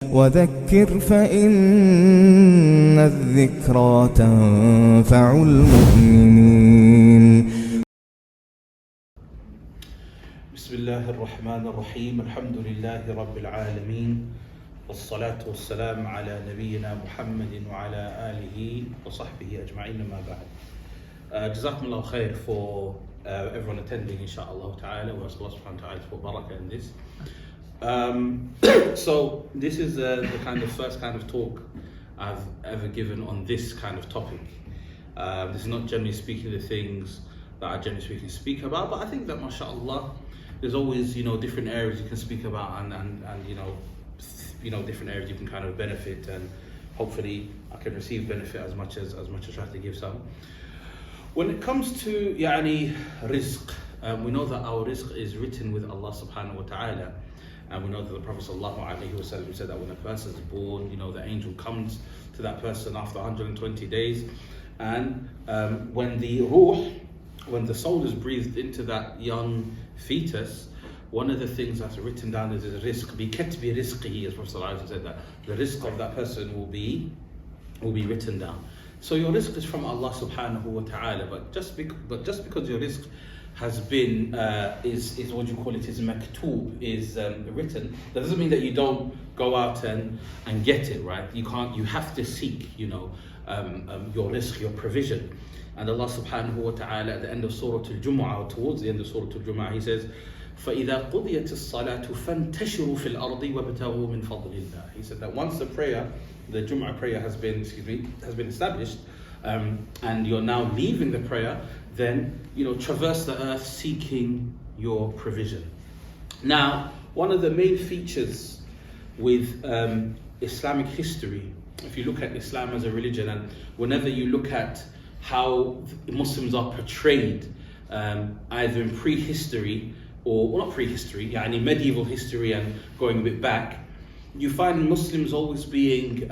وذكر فإن الذكرى تنفع المؤمنين. بسم الله الرحمن الرحيم. الحمد لله رب العالمين، والصلاة والسلام على نبينا محمد وعلى آله وصحبه أجمعين. ما بعد. Jazakumullah khair for everyone attending, inshallah ta'ala. We ask Allah subhanahu wa ta'ala to put barakah in this. So this is the first kind of talk I've ever given on this kind of topic. This is not generally speaking the things that I generally speak about, but I think that mashallah there's always different areas you can speak about and different areas you can kind of benefit, and hopefully I can receive benefit as much as I try to give some. When it comes to rizq, we know that our rizq is written with Allah subhanahu wa ta'ala. And we know that the Prophet sallallahu alaihi wasallam said that when a person is born, the angel comes to that person after 120 days. And when the soul is breathed into that young fetus, one of the things that's written down is the rizq. Bikatbi rizqihi, as Prophet sallallahu alaihi wasallam said, that the rizq of that person will be written down. So your rizq is from Allah subhanahu wa ta'ala, but just because your rizq has been is what you call it, is maktoob, is written, that doesn't mean that you don't go out and get it, right? You have to seek your rizq, your provision. And Allah subhanahu wa ta'ala at the end of Surah Al-Jumu'ah, or towards the end of Surah Al-Jumu'ah, He says, فَإِذَا قُضِيَتِ الصَّلَاةُ فَانْتَشِرُوا فِي الْأَرْضِ وَابْتَغُوا مِنْ فَضْلِ اللَّهِ. He said that once the Jumu'ah prayer has been established, and you're now leaving the prayer, then traverse the earth seeking your provision. Now, one of the main features with Islamic history, if you look at Islam as a religion, and whenever you look at how Muslims are portrayed, either in prehistory or not prehistory, medieval history and going a bit back, you find Muslims always being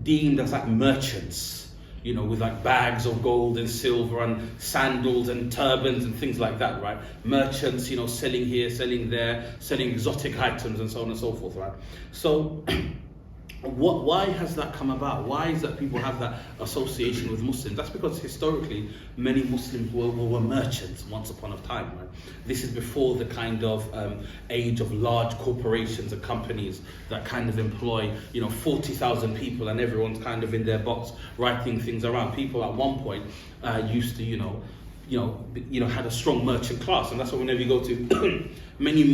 deemed as like merchants, with like bags of gold and silver and sandals and turbans and things like that, right? Merchants, selling here, selling there, selling exotic items and so on and so forth, right? So why has that come about? Why is that people have that association with Muslims? That's because historically many Muslims were merchants once upon a time, right? This is before the kind of age of large corporations and companies that kind of employ 40,000 people, and everyone's kind of in their box writing things around. People at one point used to had a strong merchant class, and that's why whenever you go to many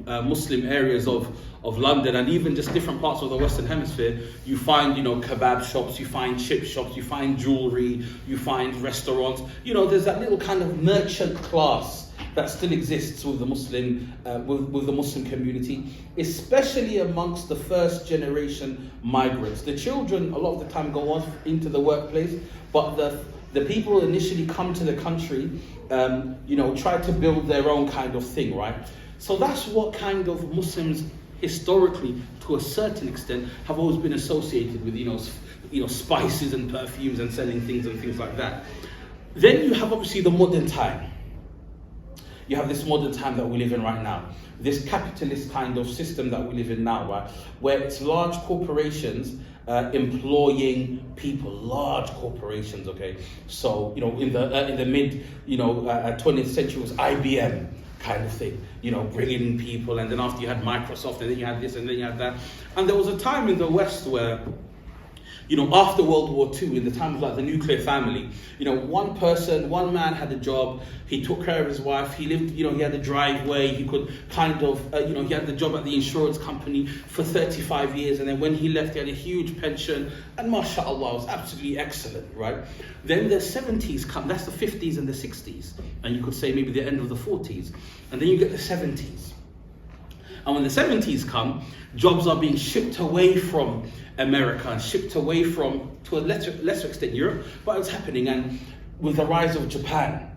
Muslim areas of London and even just different parts of the Western Hemisphere, you find kebab shops, you find chip shops, you find jewelry, you find restaurants. There's that little kind of merchant class that still exists with the Muslim with the Muslim community, especially amongst the first generation migrants. The children a lot of the time go off into the workplace, but the people who initially come to the country, try to build their own kind of thing, right? So that's what kind of Muslims historically, to a certain extent, have always been associated with, spices and perfumes and selling things and things like that. Then you have obviously the modern time. You have this modern time that we live in right now. This capitalist kind of system that we live in now, right? Where it's large corporations employing people, large corporations, okay? So, in the mid, 20th century was IBM kind of thing, bringing in people, and then after you had Microsoft, and then you had this, and then you had that. And there was a time in the West where, after World War II, in the time of like the nuclear family, one man had a job, he took care of his wife, he lived, he had a driveway, he could kind of, he had the job at the insurance company for 35 years, and then when he left, he had a huge pension, and mashallah, it was absolutely excellent, right? Then the 70s come, that's the 50s and the 60s, and you could say maybe the end of the 40s, and then you get the 70s. And when the 70s come, jobs are being shipped away from America and shipped away from, to a lesser extent, Europe, but it's happening. And with the rise of Japan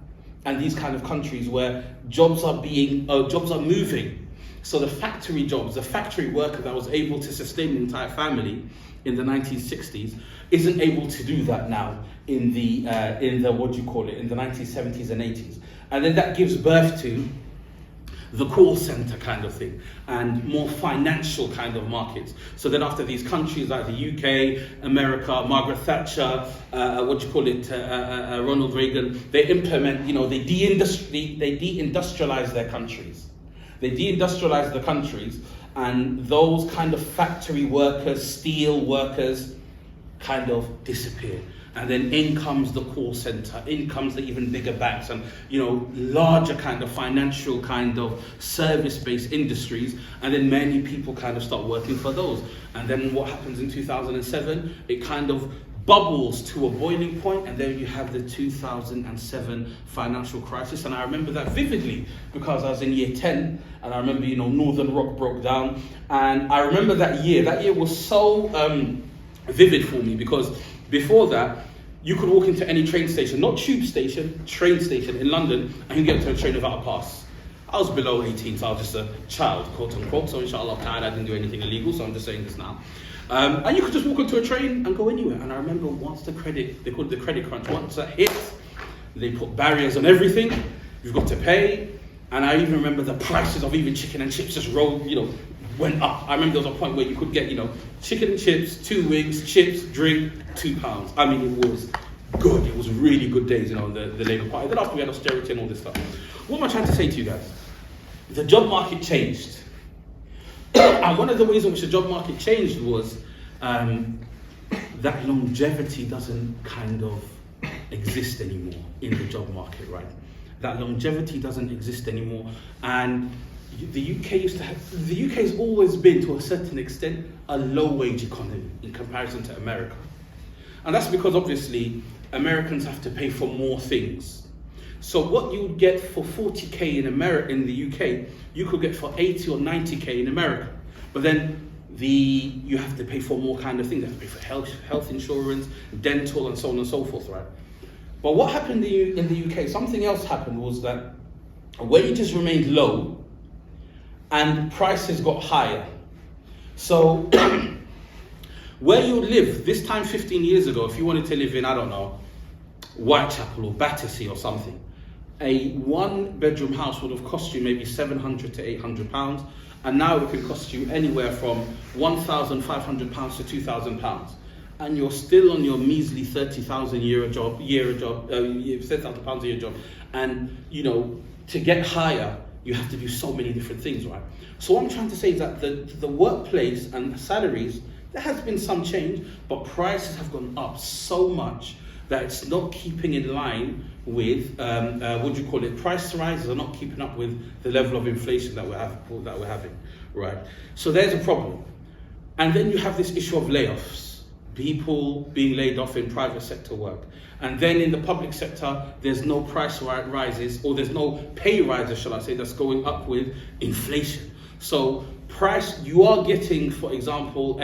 and these kind of countries where jobs are moving. So the factory jobs, the factory worker that was able to sustain the entire family in the 1960s isn't able to do that now in the in the 1970s and 80s. And then that gives birth to the call center kind of thing, and more financial kind of markets. So then after these countries like the UK, America, Margaret Thatcher, Ronald Reagan, they implement, they deindustrialize their countries. They deindustrialize the countries, and those kind of factory workers, steel workers, kind of disappear. And then in comes the call center, in comes the even bigger banks, and larger kind of financial kind of service-based industries, and then many people kind of start working for those. And then what happens in 2007? It kind of bubbles to a boiling point, and then you have the 2007 financial crisis. And I remember that vividly because I was in year 10, and I remember Northern Rock broke down, and I remember that year was so vivid for me, because before that you could walk into any train station, not tube station, train station in London, and you get to a train without a pass. I was below 18, so I was just a child, quote unquote, so inshallah ta'ala I didn't do anything illegal, so I'm just saying this now. And you could just walk into a train and go anywhere. And I remember once they called it the credit crunch, once that hit, they put barriers on everything. You've got to pay. And I even remember the prices of even chicken and chips just went up. I remember there was a point where you could get, chicken and chips, 2 wings, chips, drink, £2. I mean, it was good. It was really good days, the Labour Party. Then after we had austerity and all this stuff. What am I trying to say to you guys? The job market changed. And one of the ways in which the job market changed was that longevity doesn't kind of exist anymore in the job market, right? That longevity doesn't exist anymore. And the UK has always been, to a certain extent, a low-wage economy in comparison to America. And that's because obviously Americans have to pay for more things. So what you would get for 40k in the UK, you could get for 80 or 90k in America. But then you have to pay for more kind of things. You have to pay for health insurance, dental, and so on and so forth, right? But what happened in the UK, something else happened, was that wages remained low and prices got higher. So where you live, this time 15 years ago, if you wanted to live in, I don't know, Whitechapel or Battersea or something, a 1-bedroom house would have cost you maybe £700 to £800, and now it can cost you anywhere from £1,500 to £2,000, and you're still on your measly £30,000 a year job, £30,000 a year job, and to get higher, you have to do so many different things, right? So what I'm trying to say is that the workplace and salaries, there has been some change, but prices have gone up so much that it's not keeping in line with, price rises are not keeping up with the level of inflation that we're having, right? So there's a problem. And then you have this issue of layoffs, people being laid off in private sector work. And then in the public sector, there's no price rises, or there's no pay rises, shall I say, that's going up with inflation. So you are getting, for example,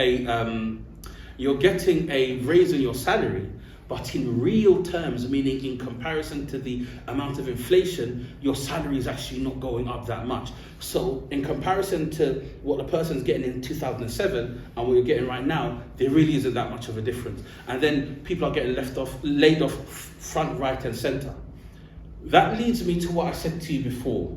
you're getting a raise in your salary, but in real terms, meaning in comparison to the amount of inflation, your salary is actually not going up that much. So in comparison to what the person's getting in 2007 and what you're getting right now, there really isn't that much of a difference. And then people are getting laid off front, right and center. That leads me to what I said to you before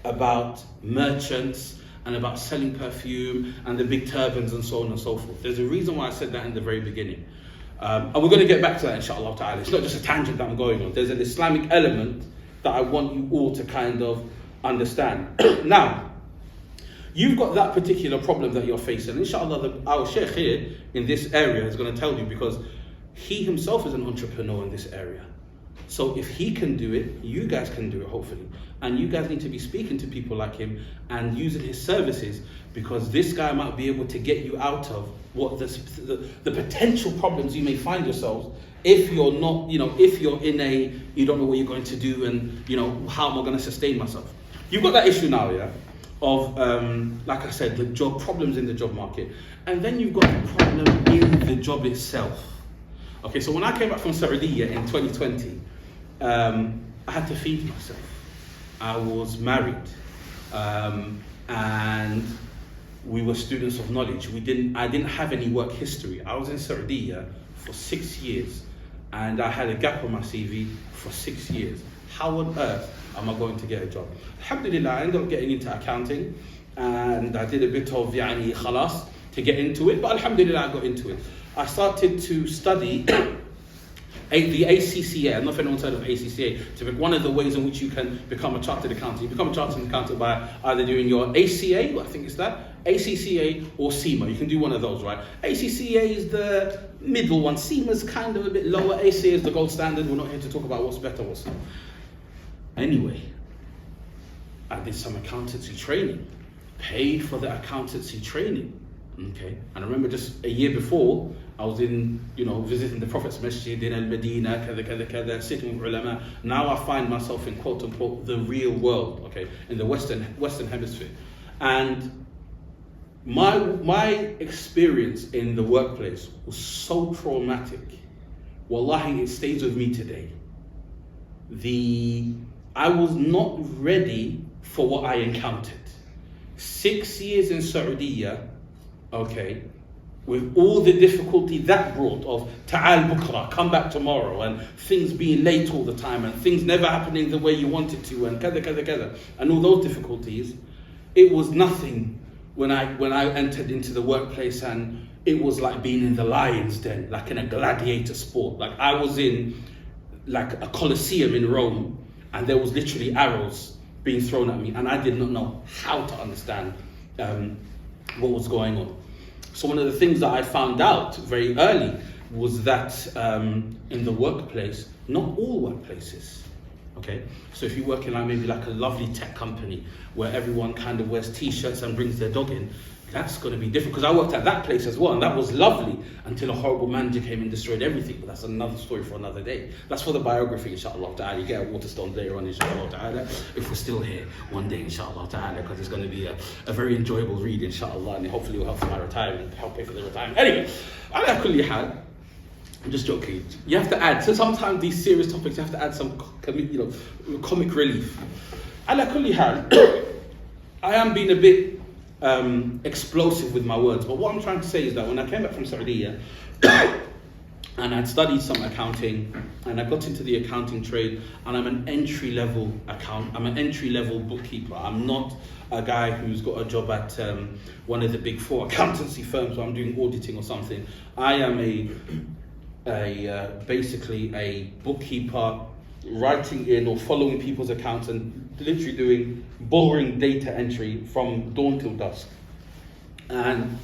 about merchants and about selling perfume and the big turbans and so on and so forth. There's a reason why I said that in the very beginning. And we're going to get back to that, inshallah ta'ala. It's not just a tangent that I'm going on. There's an Islamic element that I want you all to kind of understand. Now, you've got that particular problem that you're facing. Inshallah, our Sheikh here in this area is going to tell you, because he himself is an entrepreneur in this area. So if he can do it, you guys can do it, hopefully. And you guys need to be speaking to people like him and using his services, because this guy might be able to get you out of what the potential problems you may find yourselves if you're not, if you're in you don't know what you're going to do, and how am I going to sustain myself? You've got that issue now, yeah, of like I said, the job problems in the job market, and then you've got the problem in the job itself. Okay, so when I came back from Sharee'ah in 2020, I had to feed myself. I was married, and we were students of knowledge. I didn't have any work history. I was in Sharee'ah for 6 years, and I had a gap on my CV for 6 years. how on earth am I going to get a job? Alhamdulillah, I ended up getting into accounting, and I did a bit of khalas to get into it, but alhamdulillah I got into it. I started to study the ACCA. I don't know if anyone's heard of ACCA. So one of the ways in which you can become a chartered accountant. You become a chartered accountant by either doing your ACA, I think it's that, ACCA or CIMA. You can do one of those, right? ACCA is the middle one. CIMA is kind of a bit lower. ACA is the gold standard. We're not here to talk about what's better, what's not. Anyway, I did some accountancy training. Paid for the accountancy training. Okay, and I remember just a year before, I was in, visiting the Prophet's Masjid in Al-Madinah, kada, sitting with ulama. Now I find myself in quote unquote the real world, okay, in the Western Hemisphere. And my experience in the workplace was so traumatic. Wallahi, it stays with me today. I was not ready for what I encountered. 6 years in Saudi, okay, with all the difficulty that brought of ta'al bukra, come back tomorrow, and things being late all the time, and things never happening the way you wanted to, and kada, and all those difficulties, it was nothing when I entered into the workplace, and it was like being in the lion's den, like in a gladiator sport. Like I was in like a Colosseum in Rome, and there was literally arrows being thrown at me, and I did not know how to understand what was going on. So one of the things that I found out very early was that in the workplace, not all workplaces, okay? So if you work in maybe like a lovely tech company where everyone kind of wears t-shirts and brings their dog in, that's going to be different, because I worked at that place as well, and that was lovely until a horrible manager came and destroyed everything. But that's another story for another day. That's for the biography, inshallah ta'ala. You get a Waterstone later on, inshallah ta'ala, if we're still here one day, inshallah ta'ala, because it's going to be a very enjoyable read, inshallah, and hopefully will help for my retirement, help pay for the retirement. Anyway, ala kulli hal, I'm just joking. You have to add, so sometimes these serious topics, you have to add some comic relief. Ala kulli hal, I am being a bit explosive with my words, but what I'm trying to say is that when I came back from Saudi and I'd studied some accounting, and I got into the accounting trade, and I'm an entry-level bookkeeper. I'm not a guy who's got a job at one of the big four accountancy firms where I'm doing auditing or something. I am basically a bookkeeper, writing in or following people's accounts and literally doing boring data entry from dawn till dusk. And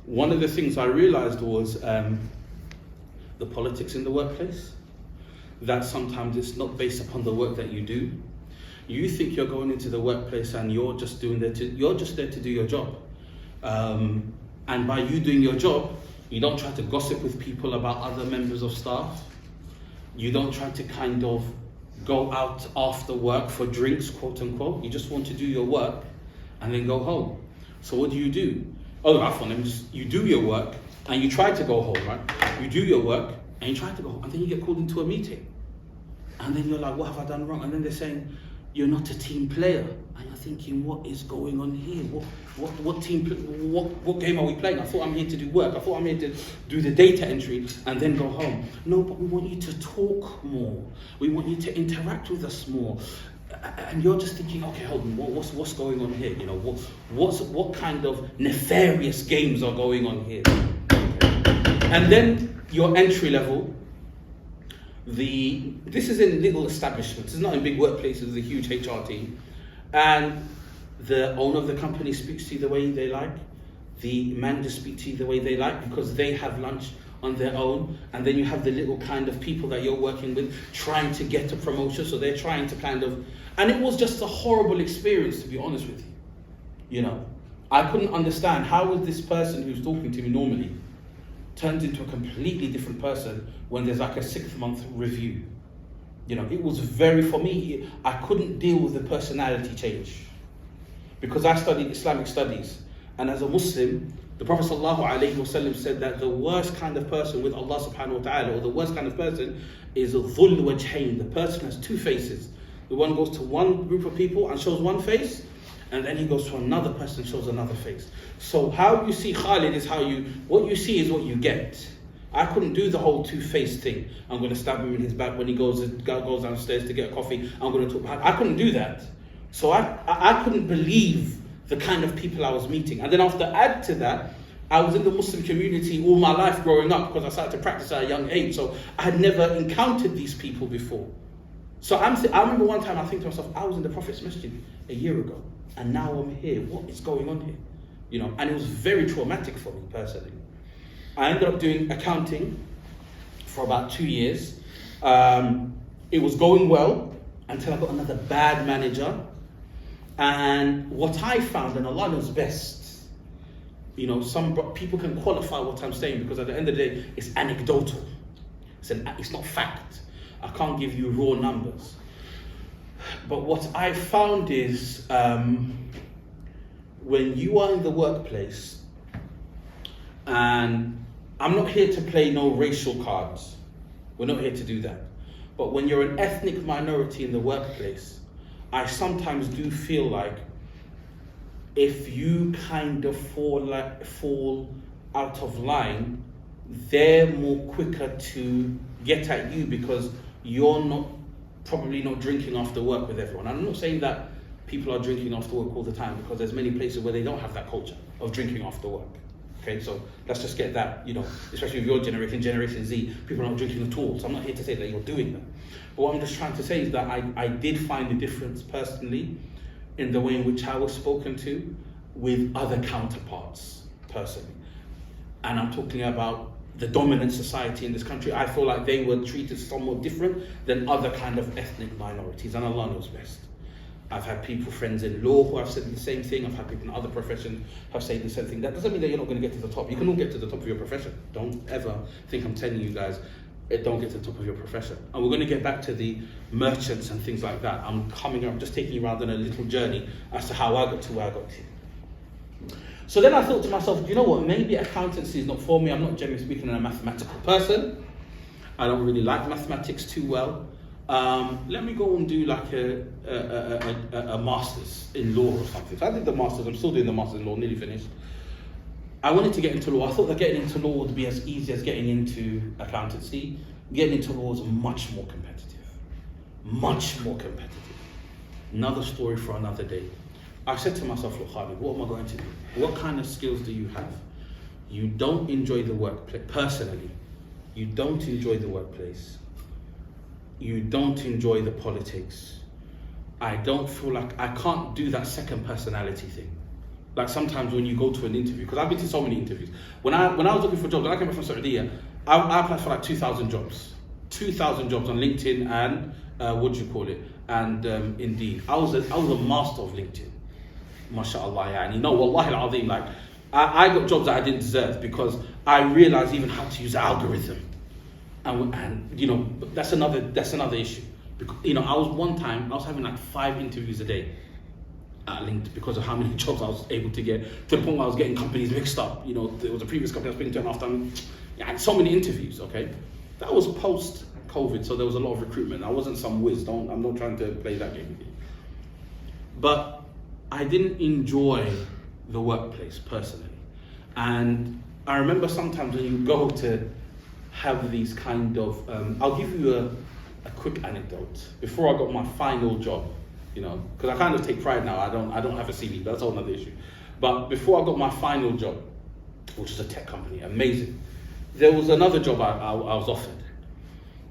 one of the things I realized was the politics in the workplace, that sometimes it's not based upon the work that you do. You think you're going into the workplace and you're just there to do your job. And by you doing your job, you don't try to gossip with people about other members of staff. You don't try to kind of go out after work for drinks, quote unquote. You just want to do your work and then go home. So what do? You do your work and you try to go home, right? You do your work and you try to go home, and then you get called into a meeting. And then you're like, what have I done wrong? And then they're saying, you're not a team player. And you're thinking, what is going on here? What game are we playing? I thought I'm here to do work. I thought I'm here to do the data entry and then go home. No, but we want you to talk more. We want you to interact with us more. And you're just thinking, okay, hold on, what's going on here? What kind of nefarious games are going on here? And then your entry level. This is in little establishments. It's not in big workplaces with a huge HR team. And the owner of the company speaks to you the way they like. The manager speaks to you the way they like, because they have lunch on their own. And then you have the little kind of people that you're working with trying to get a promotion. So they're trying to and it was just a horrible experience, to be honest with you. I couldn't understand how was this person who's talking to me normally turns into a completely different person when there's like a 6-month review. It was for me, I couldn't deal with the personality change, because I studied Islamic studies, and as a Muslim, the Prophet ﷺ said that the worst kind of person with Allah subhanahu wa ta'ala, or the worst kind of person, is dhul wajhain. The person has two faces. The one goes to one group of people and shows one face, and then he goes to another person and shows another face. So how you see Khalid is what you see is what you get. I couldn't do the whole two-faced thing. I'm going to stab him in his back when he goes downstairs to get a coffee. I'm going to talk behind. I couldn't do that. So I couldn't believe the kind of people I was meeting. And then after add to that, I was in the Muslim community all my life growing up because I started to practice at a young age. So I had never encountered these people before. So I remember one time I think to myself, I was in the Prophet's Masjid a year ago, and now I'm here. What is going on here? You know, and it was very traumatic for me personally. I ended up doing accounting for about 2 years. It was going well until I got another bad manager. And what I found, and Allah knows best, you know, some people can qualify what I'm saying because at the end of the day, it's anecdotal. It's not fact. I can't give you raw numbers. But what I found is when you are in the workplace, and I'm not here to play no racial cards. We're not here to do that. But when you're an ethnic minority in the workplace, I sometimes do feel like if you kind of fall out of line, they're more quicker to get at you because you're probably not drinking after work with everyone. I'm not saying that people are drinking after work all the time because there's many places where they don't have that culture of drinking after work. Okay, so let's just get that, you know, especially with your generation, Generation Z, people are not drinking at all. So I'm not here to say that you're doing that. But what I'm just trying to say is that I did find a difference personally in the way in which I was spoken to with other counterparts personally. And I'm talking about the dominant society in this country. I feel like they were treated somewhat different than other kind of ethnic minorities, and Allah knows best. I've had friends in law who have said the same thing. I've had people in other professions who have said the same thing. That doesn't mean that you're not going to get to the top. You can all get to the top of your profession. Don't ever think I'm telling you guys, don't get to the top of your profession. And we're going to get back to the merchants and things like that. I'm just taking you around on a little journey as to how I got to where I got to. So then I thought to myself, you know what, maybe accountancy is not for me. I'm not generally speaking a mathematical person. I don't really like mathematics too well. Let me go and do like a master's in law or something. So I did the master's, I'm still doing the master's in law, nearly finished. I wanted to get into law. I thought that getting into law would be as easy as getting into accountancy. Getting into law is much more competitive. Much more competitive. Another story for another day. I said to myself, look, Khalid, what am I going to do? What kind of skills do you have? You don't enjoy the workplace, personally. You don't enjoy the workplace. You don't enjoy the politics. I don't feel like, I can't do that second personality thing. Like sometimes when you go to an interview, because I've been to so many interviews. When I was looking for jobs, when I came back from Saudi, I applied for like 2,000 jobs. 2,000 jobs on LinkedIn and, and Indeed. I was a master of LinkedIn. MashaAllah, yani. No, wallahi al-azim, like, I got jobs that I didn't deserve because I realized even how to use the algorithm. And you know, that's another issue. Because, you know, I was having like 5 interviews a day at LinkedIn because of how many jobs I was able to get, to the point where I was getting companies mixed up. You know, there was a previous company I was speaking to, and after I had so many interviews, okay? That was post-COVID, so there was a lot of recruitment. I wasn't some whiz, I'm not trying to play that game with you. But I didn't enjoy the workplace personally. And I remember sometimes when you go to have these kind of, I'll give you a quick anecdote. Before I got my final job, you know, because I kind of take pride now, I don't have a CV, but that's a whole other issue. But before I got my final job, which is a tech company, amazing, there was another job I was offered.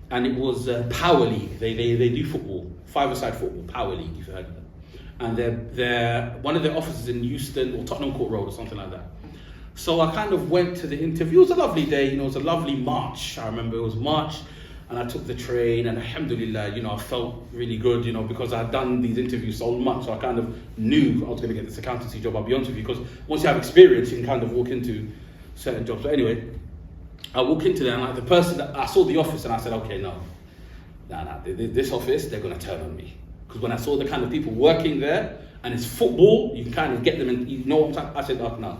And it was Power League. They do football, 5-a-side football, Power League, if you heard of it. And they're one of their offices in Euston or Tottenham Court Road or something like that. So I kind of went to the interview. It was a lovely day, you know, it was a lovely March. I remember it was March, and I took the train, and alhamdulillah, you know, I felt really good, you know, because I'd done these interviews so much. So I kind of knew I was going to get this accountancy job, I'll be honest with you, because once you have experience, you can kind of walk into certain jobs. But anyway, I walk into there, and like the person that I saw the office, and I said, okay, no, this office, they're going to turn on me. Because when I saw the kind of people working there, and it's football, you can kind of get them, and you know what I'm saying? I said, oh, no,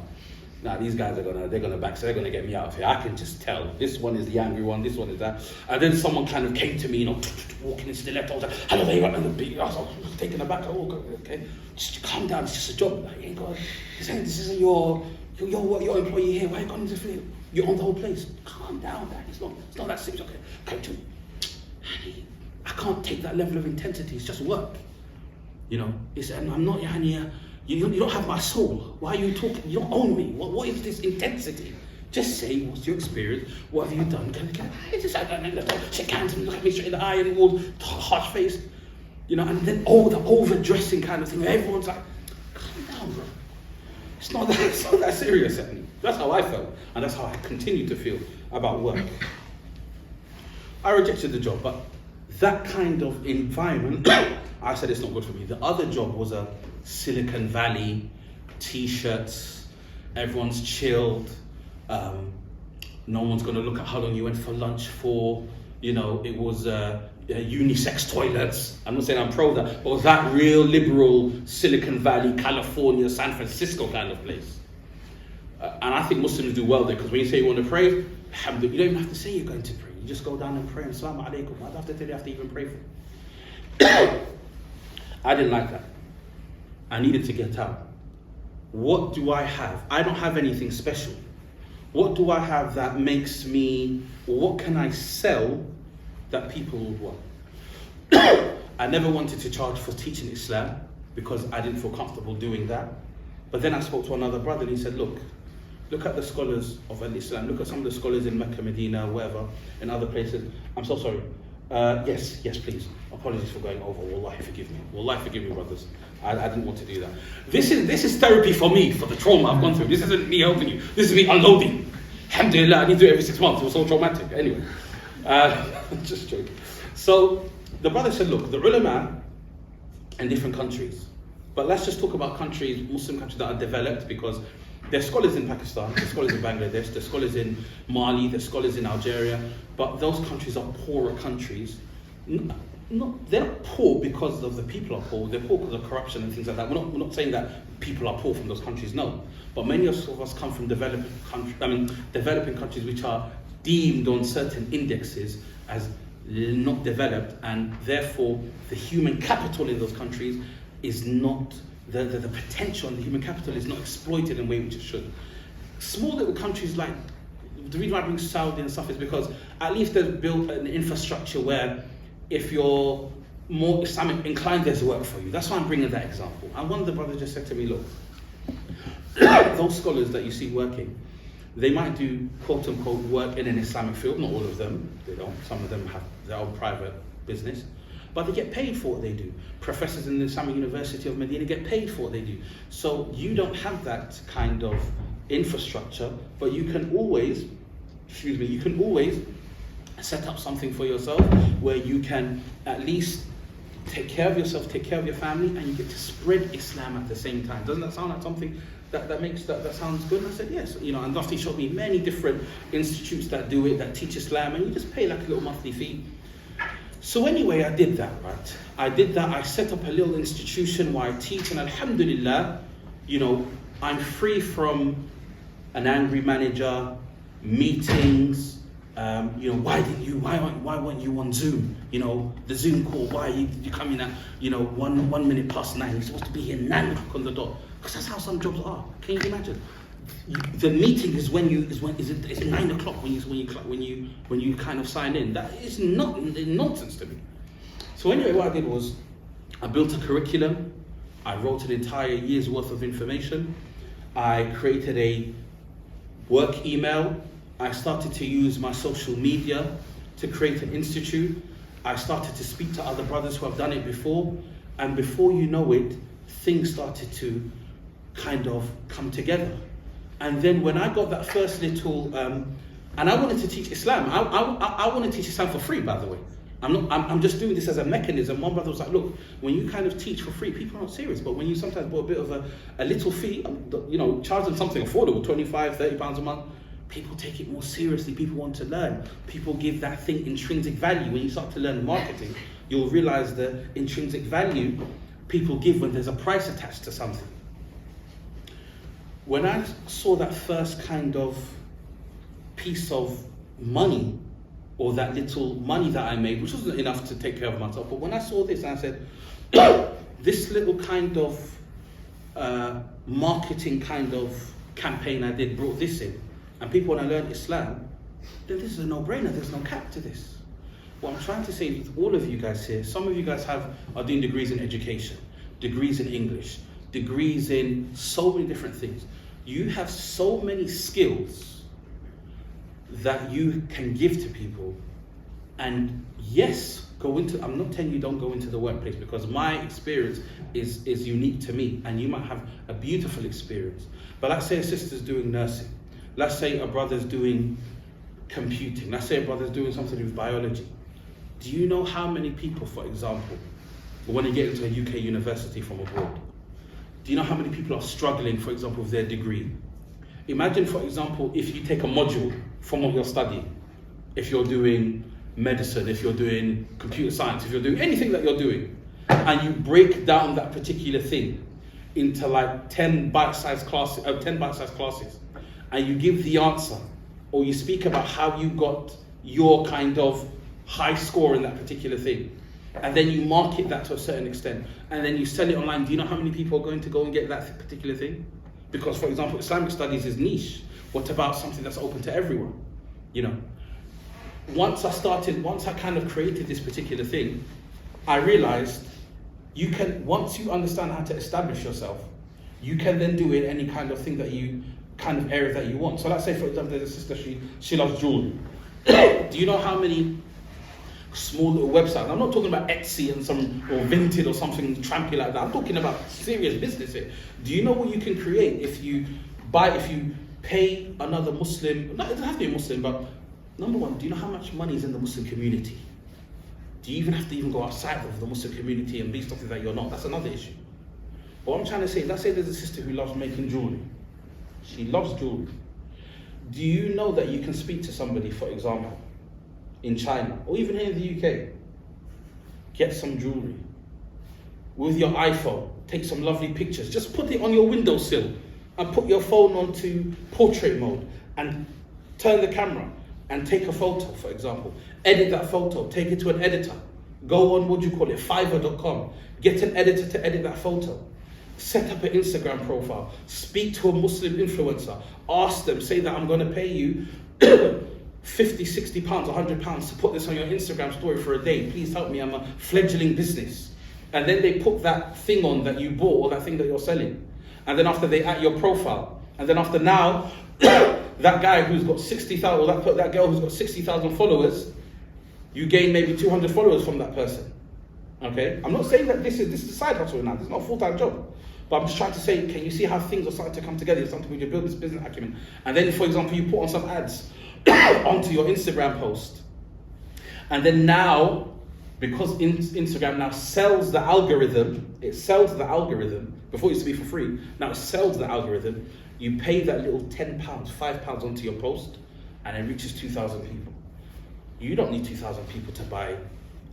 these guys they're gonna back, so they're gonna get me out of here. I can just tell. This one is the angry one, this one is that. And then someone kind of came to me, you know, walking into the left. I was like, hello there, I was taken aback. Oh, okay, just calm down. It's just a job. Like, he's saying this isn't your Your employee here, why are you going to interfere? You own the whole place. Calm down, man. It's not that serious. Okay, come to me. Honey, I can't take that level of intensity. It's just work. You know, I'm not, you don't have my soul. Why are you talking? You don't own me. What is this intensity? Just say, what's your experience? What have you done? Shake hands and look at me straight in the eye and all harsh face. You know, and then the overdressing kind of thing. Everyone's like, calm down, bro. It's not that serious, Annie. That's how I felt, and that's how I continue to feel about work. I rejected the job, but that kind of environment, I said it's not good for me. The other job was a Silicon Valley, t-shirts, everyone's chilled, no one's going to look at how long you went for lunch for, you know, it was unisex toilets. I'm not saying I'm pro that, but that real liberal Silicon Valley, California, San Francisco kind of place. And I think Muslims do well there, because when you say you want to pray, you don't even have to say you're going to pray. You just go down and pray, and Assalamu alaikum. I don't have to tell you have to even pray for it. I didn't like that. I needed to get out. What do I have? I don't have anything special. What do I have that makes me, or what can I sell that people would want? I never wanted to charge for teaching Islam because I didn't feel comfortable doing that. But then I spoke to another brother and he said, look at the scholars of Islam, look at some of the scholars in Mecca, Medina, wherever, in other places. I'm so sorry. Yes, please. Apologies for going over. Wallahi, forgive me. Wallahi, forgive me, brothers. I didn't want to do that. This is therapy for me, for the trauma I've gone through. This isn't me helping you. This is me unloading. Alhamdulillah, I need to do it every 6 months. It was so traumatic. Anyway, just joking. So the brother said, look, the ulama in different countries, but let's just talk about countries, Muslim countries that are developed, because there's scholars in Pakistan, there's scholars in Bangladesh, there's scholars in Mali, there's scholars in Algeria, but those countries are poorer countries. They're not poor because of the people are poor, they're poor because of corruption and things like that. We're not saying that people are poor from those countries, no. But many of us come from developing countries which are deemed on certain indexes as not developed, and therefore the human capital in those countries is not, the potential in the human capital is not exploited in a way which it should. Small little countries like, the reason why I bring Saudi and stuff is because at least they've built an infrastructure where if you're more Islamic inclined, there's work for you. That's why I'm bringing that example. And one of the brothers just said to me, look, those scholars that you see working, they might do quote unquote work in an Islamic field, not all of them, they don't. Some of them have their own private business, but they get paid for what they do. Professors in the Islamic University of Medina get paid for what they do. So you don't have that kind of infrastructure, but you can always, set up something for yourself where you can at least take care of yourself, take care of your family, and you get to spread Islam at the same time. Doesn't that sound like something that sounds good? And I said, yes. You know, and after he showed me many different institutes that do it, that teach Islam, and you just pay like a little monthly fee. So anyway, I did that, right? I set up a little institution where I teach, and alhamdulillah, you know, I'm free from an angry manager, meetings, you know, why weren't you on Zoom? You know, the Zoom call, why are you coming at, you know, 1 minute past 9, you're supposed to be here 9 o'clock on the dot. Because that's how some jobs are. Can you imagine? The meeting is it's 9 o'clock when you kind of sign in. That is not nonsense to me. So anyway, what I did was I built a curriculum. I wrote an entire year's worth of information. I created a work email. I started to use my social media to create an institute. I started to speak to other brothers who have done it before, and before you know it, things started to kind of come together. And then when I got that first little, and I wanted to teach Islam. I want to teach Islam for free, by the way. I'm just doing this as a mechanism. One brother was like, look, when you kind of teach for free, people are not serious. But when you sometimes put a bit of a little fee, you know, charge them something affordable, 25, 30 pounds a month, people take it more seriously. People want to learn. People give that thing intrinsic value. When you start to learn marketing, you'll realize the intrinsic value people give when there's a price attached to something. When I saw that first kind of piece of money, or that little money that I made, which wasn't enough to take care of myself, but when I saw this, I said, this little kind of marketing kind of campaign I did brought this in, and people want to learn Islam, then this is a no-brainer. There's no cap to this. What I'm trying to say with all of you guys here, some of you guys are doing degrees in education, degrees in English, degrees in so many different things. You have so many skills that you can give to people. And yes, I'm not telling you don't go into the workplace, because my experience is unique to me, and you might have a beautiful experience. But let's say a sister's doing nursing. Let's say a brother's doing computing. Let's say a brother's doing something with biology. Do you know how many people, for example, when you get into a UK university from abroad, do you know how many people are struggling, for example, with their degree? Imagine, for example, if you take a module from what you're studying, if you're doing medicine, if you're doing computer science, if you're doing anything that you're doing, and you break down that particular thing into like 10 bite-sized classes, and you give the answer, or you speak about how you got your kind of high score in that particular thing, and then you market that to a certain extent, and then you sell it online. Do you know how many people are going to go and get that particular thing? Because, for example, Islamic studies is niche. What about something that's open to everyone? You know, once I kind of created this particular thing, I realized once you understand how to establish yourself, you can then do it any kind of thing that you, kind of area that you want. So let's say, for example, there's a sister, she loves jewelry. Do you know how many small little websites? I'm not talking about Etsy and or Vinted or something trampy like that. I'm talking about serious business here. Do you know what you can create if you pay another Muslim? No, it doesn't have to be a Muslim, but number one, do you know how much money is in the Muslim community? Do you even have to go outside of the Muslim community and be something that you're not? That's another issue. But what I'm trying to say, let's say there's a sister who loves making jewelry. She loves jewelry. Do you know that you can speak to somebody, for example, in China, or even here in the UK, get some jewelry with your iPhone, take some lovely pictures, just put it on your windowsill and put your phone onto portrait mode and turn the camera and take a photo, for example. Edit that photo, take it to an editor. Go on, Fiverr.com, get an editor to edit that photo. Set up an Instagram profile, speak to a Muslim influencer, ask them, say that I'm going to pay you 50, 60 pounds, 100 pounds to put this on your Instagram story for a day. Please help me, I'm a fledgling business. And then they put that thing on that you bought, or that thing that you're selling. And then after they add your profile. And then after now, that guy who's got 60,000, or that girl who's got 60,000 followers, you gain maybe 200 followers from that person. Okay? I'm not saying that this is a side hustle now, this is not a full-time job. But I'm just trying to say, can you see how things are starting to come together? It's something when you build this business acumen. And then, for example, you put on some ads onto your Instagram post. And then now, because Instagram now sells the algorithm, before it used to be for free, now it sells the algorithm, you pay that little £10, £5 onto your post, and it reaches 2,000 people. You don't need 2,000 people to buy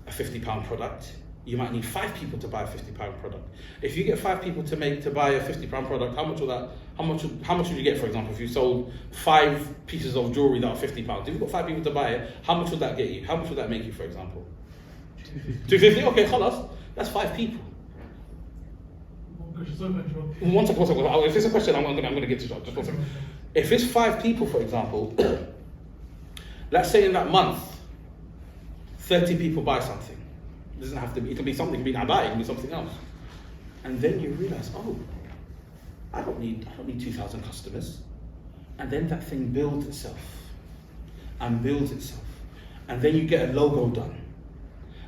a £50 product. You might need 5 people to buy a £50 product. If you get 5 people to buy a £50 product, how much would you get, for example, if you sold 5 pieces of jewelry that are £50? If you've got 5 people to buy it, how much would that get you? How much would that make you, for example? 250? Okay, khalas. That's 5 people. One second. If it's a question, I'm going to get to it. Just 1 second. If it's 5 people, for example, let's say in that month, 30 people buy something. It doesn't have to be, it can be something, it can be Nabai, it can be something else. And then you realize, oh, I don't need 2,000 customers. And then that thing builds itself. And then you get a logo done.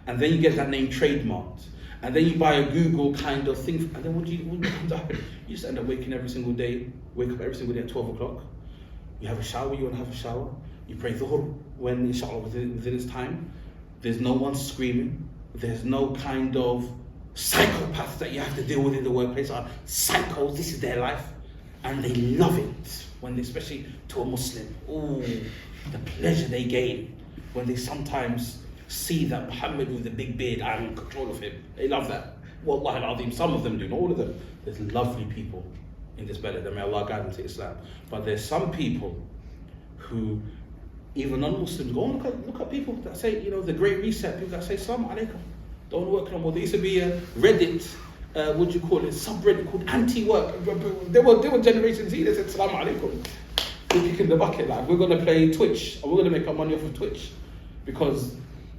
And then you get that name trademarked. And then you buy a Google kind of thing. And then what do you end up? You just end up wake up every single day at 12 o'clock. You have a shower, you want to have a shower. You pray Dhuhr when, inshallah, within its time. There's no one screaming. There's no kind of psychopaths that you have to deal with in the workplace. Are psychos, this is their life. And they love it, when they, especially to a Muslim. Oh, the pleasure they gain when they sometimes see that Muhammad with the big beard, I'm in control of him. They love that. Wallahi al-Azim, some of them do, not all of them. There's lovely people in this belly, that may Allah guide them to Islam. But there's some people who, even non-Muslims, go and look at people that say, the Great Reset, people that say, Assalamu alaikum, don't work no more. There used to be a Reddit, what do you call it, subreddit called anti-work. They were Generation Z. They said, "Salaam alaikum." We're kicking the bucket. Like, we're gonna play Twitch, and we're gonna make our money off of Twitch, because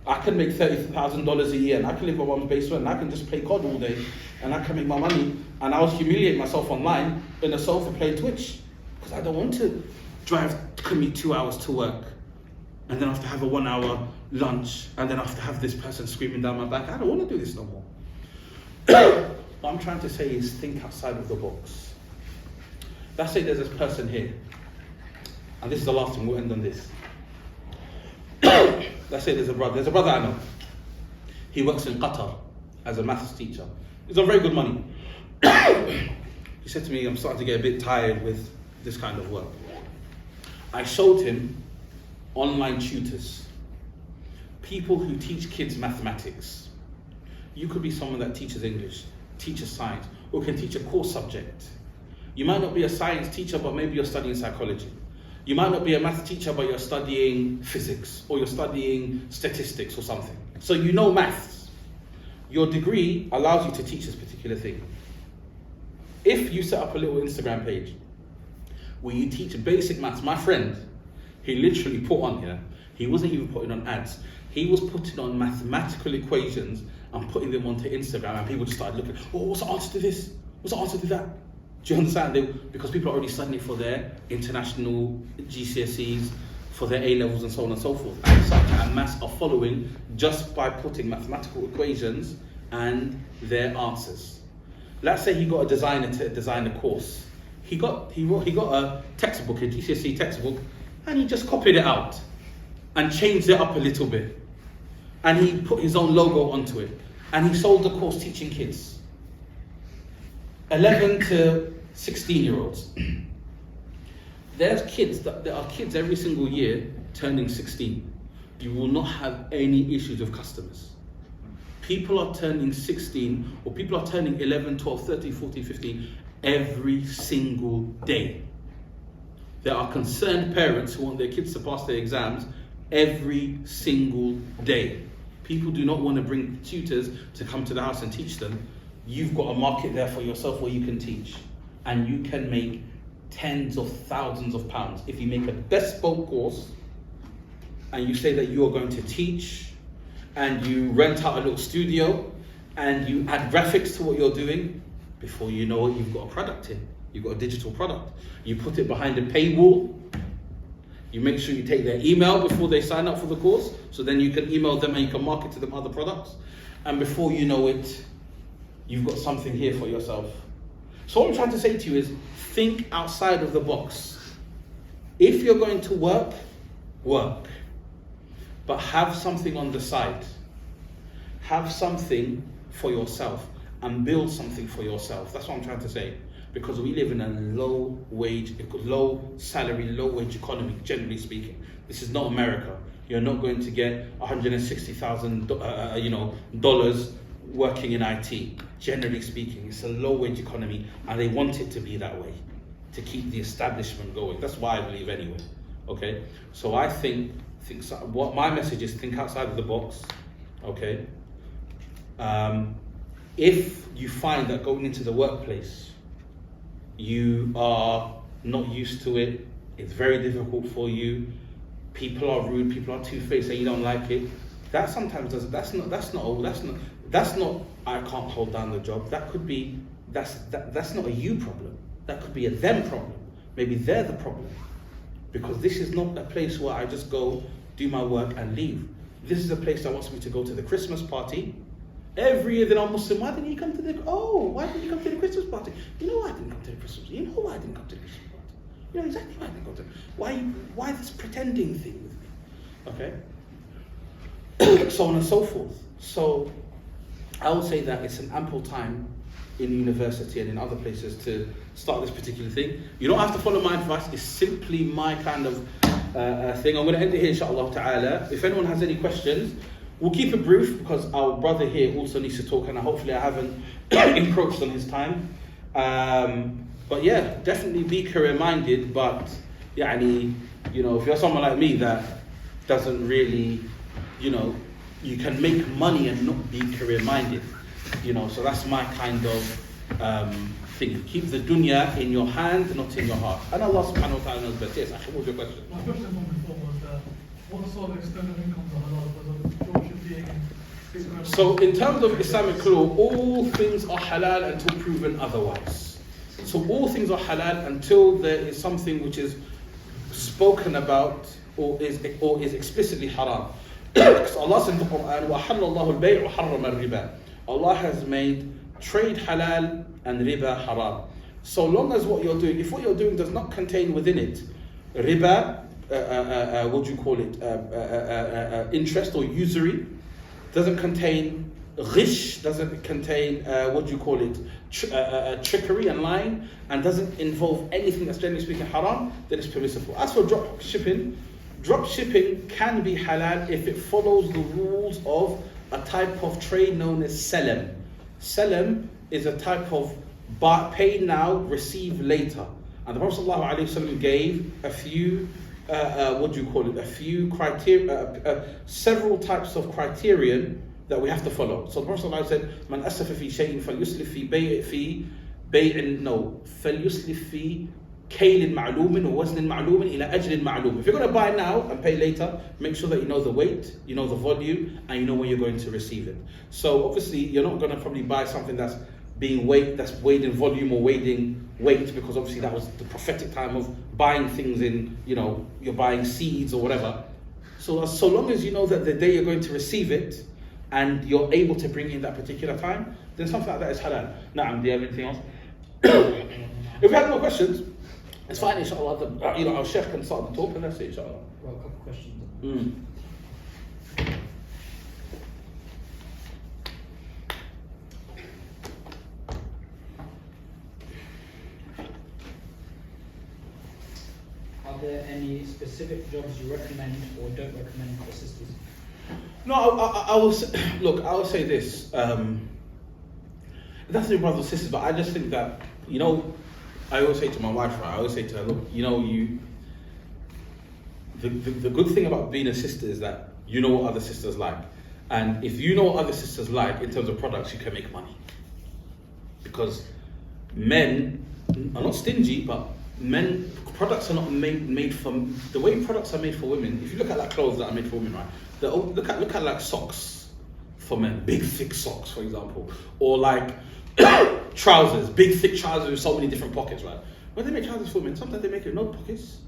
I can make $30,000 a year, and I can live in one basement, and I can just play COD all day, and I can make my money, and I'll humiliate myself online in a sofa playing Twitch, because I don't want to commute 2 hours to work, and then I have to have a 1 hour lunch, and then I have to have this person screaming down my back. I don't want to do this no more. What I'm trying to say is think outside of the box. Let's say there's this person here, and this is the last one, we'll end on this. Let's say there's a brother I know. He works in Qatar as a maths teacher. He's on very good money. He said to me, "I'm starting to get a bit tired with this kind of work." I showed him online tutors, people who teach kids mathematics. You could be someone that teaches English, teaches science, or can teach a core subject. You might not be a science teacher, but maybe you're studying psychology. You might not be a math teacher, but you're studying physics, or you're studying statistics or something. So you know maths. Your degree allows you to teach this particular thing. If you set up a little Instagram page where you teach basic maths, my friend, he literally put on here, he wasn't even putting on ads, he was putting on mathematical equations and putting them onto Instagram, and people just started looking, "Oh, what's the answer to this? What's the answer to that?" Do you understand? Because people are already studying it for their international GCSEs, for their A-levels and so on and so forth. And such and maths are following just by putting mathematical equations and their answers. Let's say he got a designer to design a course. He got a textbook, a GCSE textbook, and he just copied it out and changed it up a little bit. And he put his own logo onto it. And he sold the course teaching kids. 11 to 16-year-olds. There are kids every single year turning 16. You will not have any issues with customers. People are turning 16, or people are turning 11, 12, 13, 14, 15 every single day. There are concerned parents who want their kids to pass their exams every single day. People do not want to bring tutors to come to the house and teach them. You've got a market there for yourself where you can teach, and you can make tens of thousands of pounds if you make a bespoke course and you say that you are going to teach, and you rent out a little studio and you add graphics to what you're doing. Before you know it, you've got a product in. You've got a digital product. You put it behind a paywall. You make sure you take their email before they sign up for the course, so then you can email them and you can market to them other products. And before you know it, you've got something here for yourself. So what I'm trying to say to you is, think outside of the box. If you're going to work, work. But have something on the side. Have something for yourself and build something for yourself. That's what I'm trying to say. Because we live in a low salary, low wage economy, generally speaking. This is not America. You're not going to get $160,000, working in IT. Generally speaking, it's a low wage economy, and they want it to be that way to keep the establishment going. That's why I believe anyway. Okay, so I think what my message is: think outside of the box. Okay. If you find that going into the workplace, you are not used to it, it's very difficult for you, people are rude, people are two-faced, and you don't like it, that sometimes doesn't. That's not. I can't hold down the job. That could be. That's not a you problem. That could be a them problem. Maybe they're the problem, because this is not a place where I just go, do my work and leave. This is a place that wants me to go to the Christmas party. Every year that I'm Muslim, why didn't you come to the Christmas party? You know why I didn't come to the Christmas party? You know why I didn't come to the Christmas party? You know exactly why I didn't come to it. Why this pretending thing with me? Okay? So on and so forth. So I would say that it's an ample time in university and in other places to start this particular thing. You don't have to follow my advice. It's simply my kind of thing. I'm going to end it here, inshallah ta'ala. If anyone has any questions, we'll keep it brief, because our brother here also needs to talk, and hopefully I haven't encroached on his time. But yeah, definitely be career-minded, but if you're someone like me that doesn't really, you can make money and not be career-minded. So that's my kind of thing. Keep the dunya in your hand, not in your heart. And Allah subhanahu wa ta'ala knows best. Yes, Akhi, what was your question? My question from before was what sort of external incomes are halal because of job shifting and So in terms of Islamic law, all things are halal until proven otherwise. So all things are halal until there is something which is spoken about or is explicitly haram. Because Allah said in the Quran, وَحَلَّ اللَّهُ الْبَيْعُ وَحَرَّمَ الرِّبَى. Allah has made trade halal and riba haram. So long as what you're doing, if what you're doing does not contain within it riba, interest or usury, doesn't contain ghish, doesn't contain trickery and lying, and doesn't involve anything that's generally speaking haram, then it's permissible. As for drop shipping can be halal if it follows the rules of a type of trade known as salam. Salam is a type of pay now, receive later. And the Prophet ﷺ gave a few, a few criteria, several types of criterion that we have to follow. So the Prophet ﷺ said, "Man asafa fi shay'in falyuslif fi falyuslif fi kaylin ma'lumin or waznin ma'lumin ila ajlin ma'lum." If you're going to buy now and pay later, make sure that you know the weight, you know the volume, and you know when you're going to receive it. So obviously, you're not going to probably buy something that's weighed in volume or weighed in weight, because obviously that was the prophetic time of buying things in, you're buying seeds or whatever. So long as you know that the day you're going to receive it and you're able to bring in that particular time, then something like that is halal. Na'am, do you have anything else? If we have more questions, it's fine, inshallah. Our Sheikh can start the talk and that's it, inshallah. Well, a couple of questions. Are there any specific jobs you recommend or don't recommend for sisters? No, I will say, look, I will say this. That's your brothers and sisters, but I just think that, I always say to my wife, right, I always say to her, look, the good thing about being a sister is that you know what other sisters like. And if you know what other sisters like in terms of products, you can make money. Because men are not stingy, but products are not made from the way products are made for women. If you look at like clothes that are made for women, right? Look at like socks for men, big thick socks, for example, or like trousers, big thick trousers with so many different pockets, right? When they make trousers for men, sometimes they make it no pockets.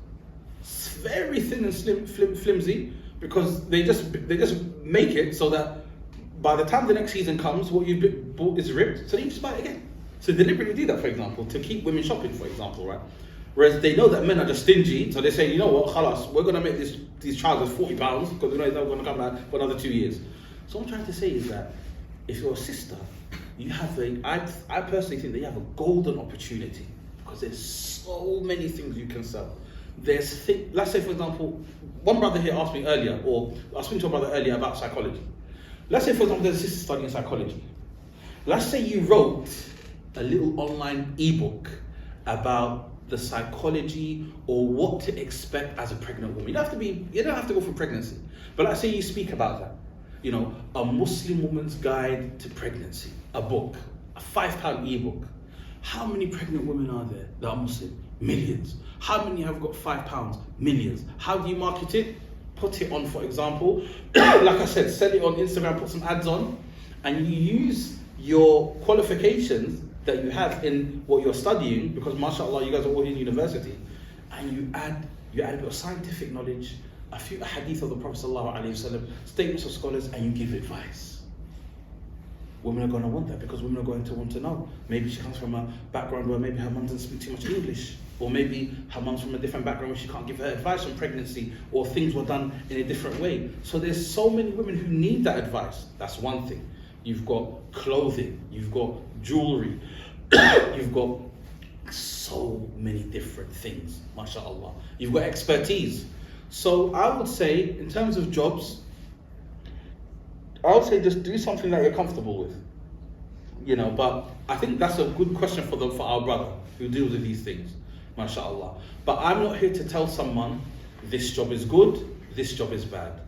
It's very thin and slim, flimsy, because they just make it so that by the time the next season comes, what you've bought is ripped, so then you just buy it again. So they deliberately do that, for example, to keep women shopping, for example, right? Whereas they know that men are just stingy, so they say, you know what, khalas, we're going to make these trousers £40 because we know it's not going to come back for another 2 years. So what I'm trying to say is that if you're a sister, you have I personally think that you have a golden opportunity, because there's so many things you can sell. Let's say, for example, one brother here asked me earlier, or I was speaking to a brother earlier about psychology. Let's say, for example, there's a sister studying psychology. Let's say you wrote a little online ebook about the psychology or what to expect as a pregnant woman. You don't have to go for pregnancy, but let's say you speak about that. A Muslim woman's guide to pregnancy, a book, a £5 ebook. How many pregnant women are there that are Muslim? Millions. How many have got £5? Millions. How do you market it? Put it on, for example, like I said, sell it on Instagram, put some ads on, and you use your qualifications that you have in what you're studying, because mashallah, you guys are all in university, and you add a bit of scientific knowledge, a few hadith of the Prophet ﷺ, statements of scholars, and you give advice. Women are going to want that, because women are going to want to know. Maybe she comes from a background where maybe her mum doesn't speak too much English, or maybe her mum's from a different background where she can't give her advice on pregnancy, or things were done in a different way. So there's so many women who need that advice. That's one thing. You've got clothing, you've got jewelry, you've got so many different things, mashallah. You've got expertise. So I would say, in terms of jobs, I would say just do something that you're comfortable with. But I think that's a good question for our brother who deals with these things, mashallah. But I'm not here to tell someone this job is good, this job is bad.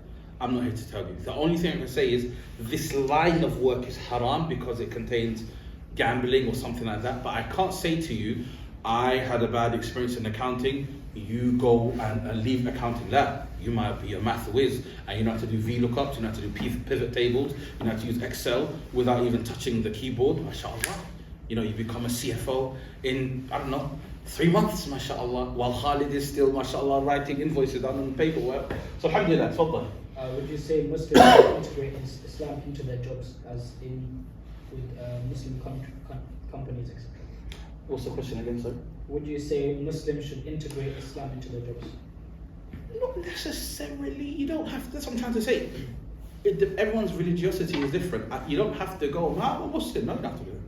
I'm not here to tell you. The only thing I can say is this line of work is haram because it contains gambling or something like that. But I can't say to you, I had a bad experience in accounting, you go and leave accounting there. You might be a math whiz and you know how to do VLOOKUPs, you know how to do pivot tables, you know how to use Excel without even touching the keyboard, mashallah. You know, you become a CFO in, I don't know, 3 months, mashallah, while Khalid is still, mashallah, writing invoices on paperwork. So alhamdulillah, tfaddal. Would you say Muslims should integrate Islam into their jobs, as in with Muslim companies, etc.? What's the question again, sir? Would you say Muslims should integrate Islam into their jobs? Not necessarily, you don't have to, that's what I'm trying to say. Everyone's religiosity is different. You don't have to go, I'm a Muslim, no, you don't have to do that.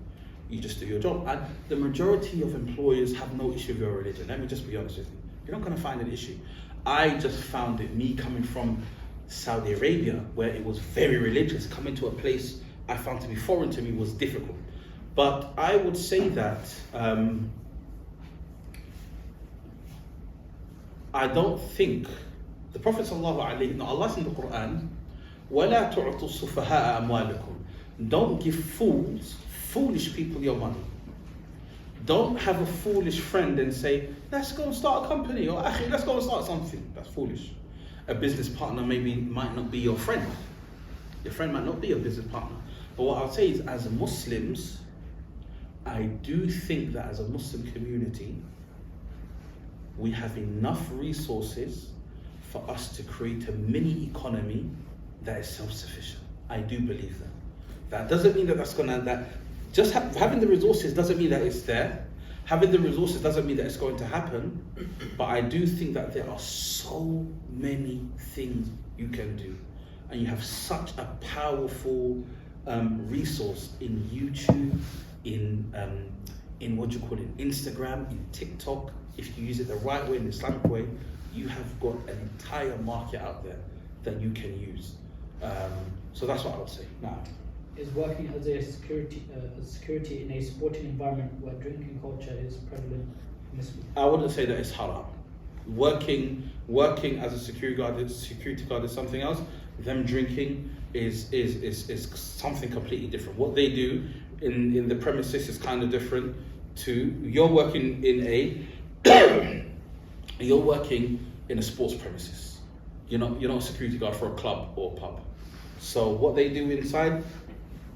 You just do your job. And the majority of employers have no issue with your religion. Let me just be honest with you. You're not going to find an issue. I just found it, me coming from Saudi Arabia, where it was very religious, coming to a place I found to be foreign to me was difficult. But I would say that I don't think the Prophet ﷺ, Allah in the Quran, وَلَا تُعْطُوا السُّفَهَاءَ أَمْوَالَكُمْ. Don't give foolish people your money. Don't have a foolish friend and say, let's go and start a company, or actually let's go and start something. That's foolish. A business partner might not be your friend. Your friend might not be your business partner. But what I'll say is, as Muslims, I do think that as a Muslim community, we have enough resources for us to create a mini economy that is self-sufficient. I do believe that. That doesn't mean that that's gonna, that just having the resources doesn't mean that it's there. Having the resources doesn't mean that it's going to happen. But I do think that there are so many things you can do. And you have such a powerful resource in YouTube, in what you call it, Instagram, in TikTok. If you use it the right way, in the Islamic way, you have got an entire market out there that you can use. So that's what I would say. Now, is working as a security in a sporting environment where drinking culture is prevalent Muslim? I wouldn't say that it's haram. Working as a security guard is something else. Them drinking is something completely different. What they do in the premises is kind of different to you're working in a sports premises. You're not a security guard for a club or a pub. So what they do inside,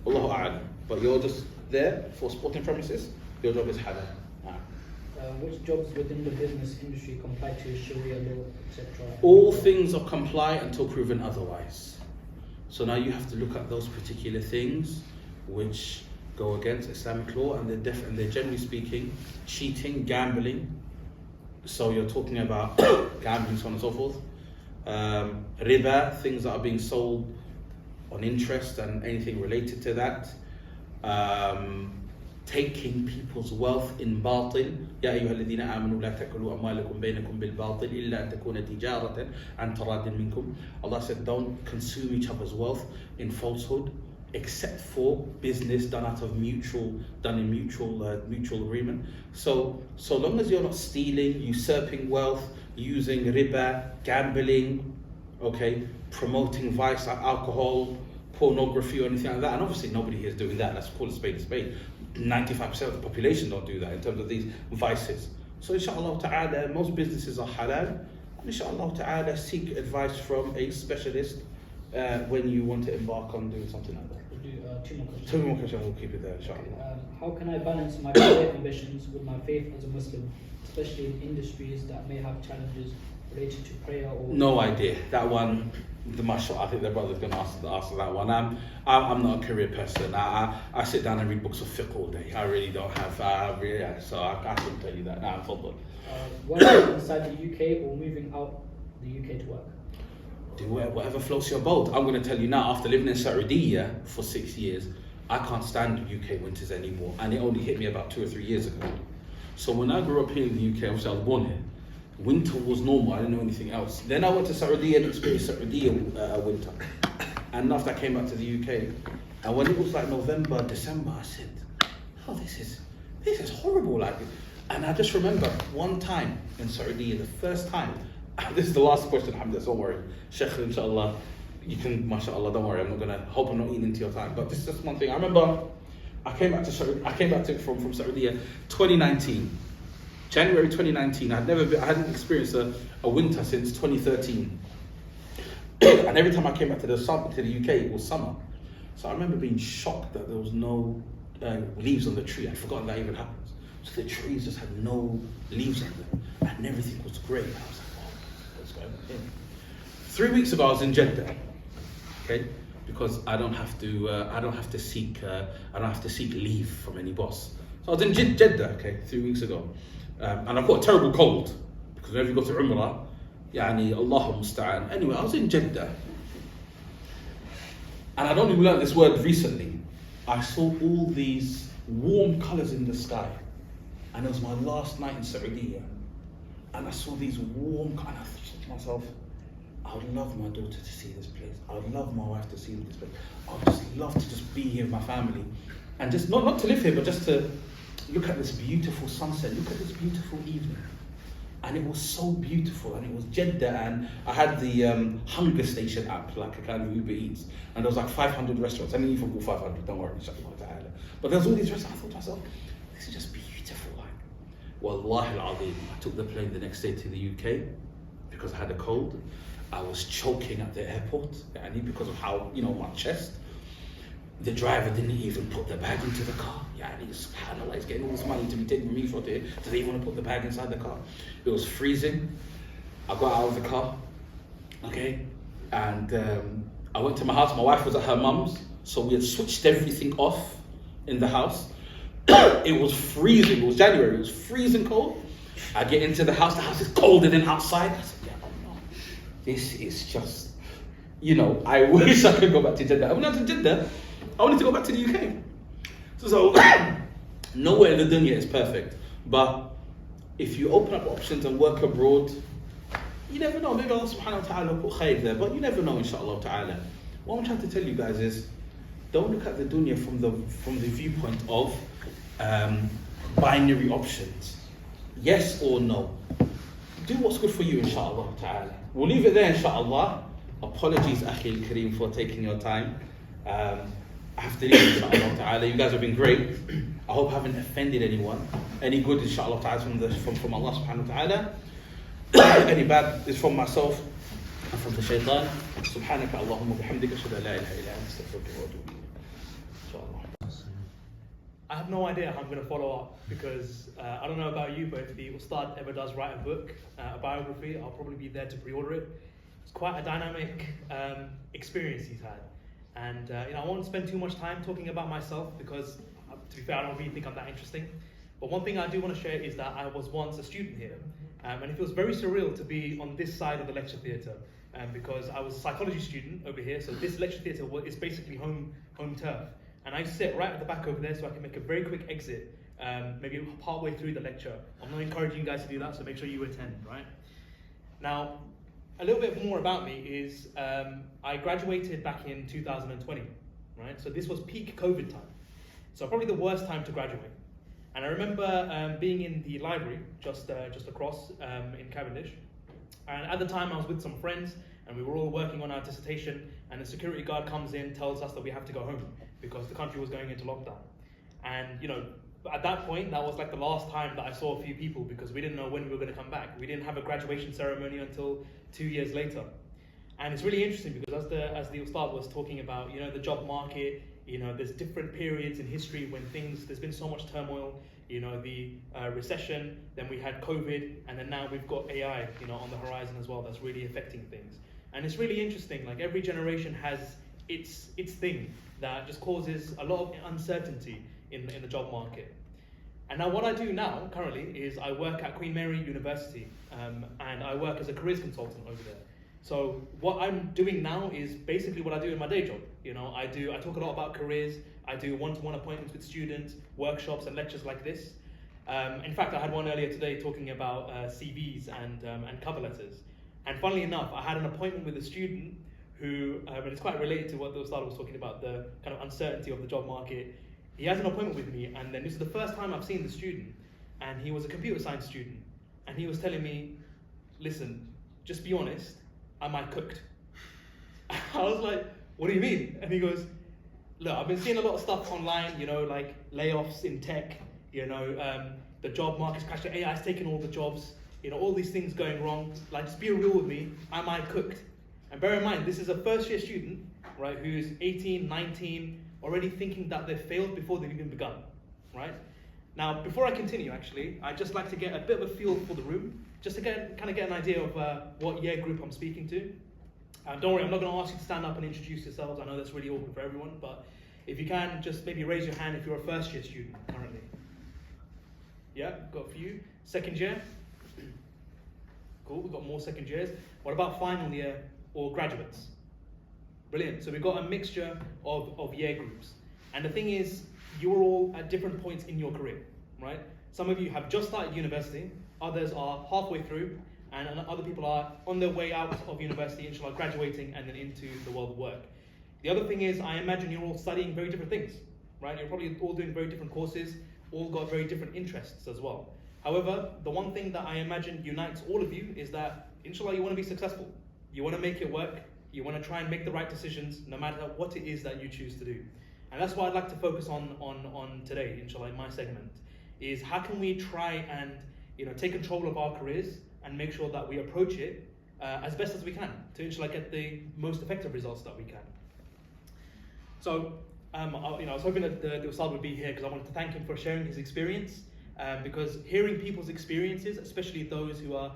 Allahu A'lam. But you're just there for sporting premises. Your job is halal. Which jobs within the business industry comply to Sharee'ah law, etc.? All things are compliant until proven otherwise. So now you have to look at those particular things which go against Islamic law, and they're generally speaking cheating, gambling. So you're talking about gambling, so on and so forth. Riba, things that are being sold on interest and anything related to that. Taking people's wealth in batil. يا أيها الذين آمنوا لا تأكلوا أموالكم بينكم بالباطل إلا أن تكون تجارة عن تراض منكم. Allah said, don't consume each other's wealth in falsehood, except for business done in mutual agreement. So long as you're not stealing, usurping wealth, using riba, gambling, okay, promoting vice like alcohol, pornography or anything like that, and obviously nobody here is doing that. Let's call a spade a spade. 95% of the population don't do that in terms of these vices. So inshallah ta'ala, most businesses are halal. And inshallah ta'ala, seek advice from a specialist when you want to embark on doing something like that. We'll do 2 more questions. 2 more questions, we'll keep it there inshallah. How can I balance my career ambitions with my faith as a Muslim, especially in industries that may have challenges related to prayer or... No idea. That one, I think the brother's going to answer that one. I'm not a career person. I sit down and read books of fiqh all day. I really don't have, so I couldn't tell you that. I'm football. Working inside the UK or moving out the UK to work? Do whatever floats your boat. I'm going to tell you now, after living in Saudi for 6 years, I can't stand UK winters anymore. And it only hit me about 2 or 3 years ago. So when I grew up here in the UK, obviously I was born here, winter was normal, I didn't know anything else. Then I went to Saudi and experienced Saudi winter. And after I came back to the UK, and when it was like November, December, I said, oh, this is horrible. Like, and I just remember one time in Saudi, the first time, this is the last question, alhamdulillah, don't worry. Sheikh, inshallah, you can, mashallah, don't worry, hope I'm not eating into your time. But this is just one thing. I remember I came back from Saudi 2019. January 2019, I hadn't experienced a winter since 2013. And every time I came back to the UK, it was summer. So I remember being shocked that there was no leaves on the tree. I'd forgotten that even happens. So the trees just had no leaves on them, and everything was great. And I was like, wow, what's going on here? 3 weeks ago, I was in Jeddah, okay, because I don't have to seek leave from any boss. So I was in Jeddah, okay, 3 weeks ago, and I got a terrible cold because whenever you go to Umrah, yani Allahu musta'an. Anyway, I was in Jeddah, and I'd only learned this word recently. I saw all these warm colours in the sky, and it was my last night in Saudi, and I saw these warm colours, and I thought to myself, I would love my daughter to see this place. I would love my wife to see this place. I would just love to just be here with my family, and just not to live here, but just to look at this beautiful sunset, look at this beautiful evening. And it was so beautiful, and it was Jeddah, and I had the hunger station app, like a kind of Uber Eats, and there was like 500 restaurants. I didn't even go 500, don't worry, inshallah ta'ala. But there was all these restaurants. I thought to myself, this is just beautiful. Like, wallahi al-azim, I took the plane the next day to the UK because I had a cold. I was choking at the airport, because of how, my chest. The driver didn't even put the bag into the car. Subhanallah, he's getting all this money to be taken from me for here. Do they even want to put the bag inside the car? It was freezing. I got out of the car, okay, and I went to my house. My wife was at her mum's, so we had switched everything off in the house. It was freezing. It was January. It was freezing cold. I get into the house is colder than outside. I said, no, this is just, I wish I could go back to Jeddah. I went out to Jeddah. I wanted to go back to the UK. So nowhere in the dunya is perfect. But if you open up options and work abroad, you never know. Maybe Allah subhanahu wa ta'ala put khayr there, but you never know, inshallah ta'ala. What I'm trying to tell you guys is, don't look at the dunya from the viewpoint of binary options. Yes or no. Do what's good for you, inshallah ta'ala. We'll leave it there, inshallah. Apologies, Akhi al-Kareem, for taking your time. I have to leave, inshallah ta'ala. You guys have been great. I hope I haven't offended anyone. Any good, inshallah ta'ala, from Allah subhanahu wa ta'ala. Any bad is from myself and from the shaitan. Subhanaka Allahumma bihamdika ashhadu an la ilaha illa anta astaghfiruka wa atubu ilayk. Inshallah. I have no idea how I'm going to follow up, because I don't know about you, but if the Ustadh ever does write a book, a biography, I'll probably be there to pre-order it. It's quite a dynamic experience he's had. And I won't spend too much time talking about myself, because to be fair, I don't really think I'm that interesting. But one thing I do want to share is that I was once a student here, and it feels very surreal to be on this side of the lecture theatre, because I was a psychology student over here, so this lecture theatre is basically home turf. And I sit right at the back over there, so I can make a very quick exit, maybe partway through the lecture. I'm not encouraging you guys to do that, so make sure you attend, right? Now, a little bit more about me is I graduated back in 2020, right? So this was peak COVID time. So probably the worst time to graduate. And I remember being in the library just across in Cavendish. And at the time I was with some friends, and we were all working on our dissertation, and the security guard comes in, tells us that we have to go home because the country was going into lockdown. And at that point, that was like the last time that I saw a few people, because we didn't know when we were going to come back. We didn't have a graduation ceremony until 2 years later. And it's really interesting because as the Ustadh was talking about, the job market, there's different periods in history when there's been so much turmoil, the recession, then we had COVID, and then now we've got AI, on the horizon as well, that's really affecting things. And it's really interesting, like every generation has its thing that just causes a lot of uncertainty in the job market. And now what I do now, currently, is I work at Queen Mary University, and I work as a careers consultant over there. So what I'm doing now is basically what I do in my day job. I talk a lot about careers, I do one-to-one appointments with students, workshops and lectures like this. In fact, I had one earlier today talking about CVs and cover letters. And funnily enough, I had an appointment with a student who, and it's quite related to what the Ustadh was talking about, the kind of uncertainty of the job market. He has an appointment with me, and then this is the first time I've seen the student, and he was a computer science student, and he was telling me, listen, just be honest, am I cooked? I was like, what do you mean? And he goes, look, I've been seeing a lot of stuff online, you know, like layoffs in tech, you know, the job market's crashing, AI's taking all the jobs, you know, all these things going wrong. Like, just be real with me, am I cooked? And bear in mind, this is a first year student, right, who's 18, 19, already thinking that they've failed before they've even begun, right? Now, before I continue, actually, I'd just like to get a bit of a feel for the room, just to kind of get an idea of what year group I'm speaking to. Don't worry, I'm not going to ask you to stand up and introduce yourselves. I know that's really awkward for everyone, but if you can, just maybe raise your hand if you're a first year student currently. Yeah, got a few. Second year? Cool, we've got more second years. What about final year or graduates? Brilliant. So we've got a mixture of year groups. And the thing is, you're all at different points in your career, right? Some of you have just started university, others are halfway through, and other people are on their way out of university, inshallah, graduating and then into the world of work. The other thing is, I imagine you're all studying very different things, right? You're probably all doing very different courses, all got very different interests as well. However, the one thing that I imagine unites all of you is that, inshallah, you want to be successful. You want to make it work. You want to try and make the right decisions, no matter what it is that you choose to do. And that's what I'd like to focus on today, inshallah, in my segment, is how can we try and, you know, take control of our careers and make sure that we approach it as best as we can to, inshallah, get the most effective results that we can. So, I was hoping that the Ustadh would be here because I wanted to thank him for sharing his experience, because hearing people's experiences, especially those who are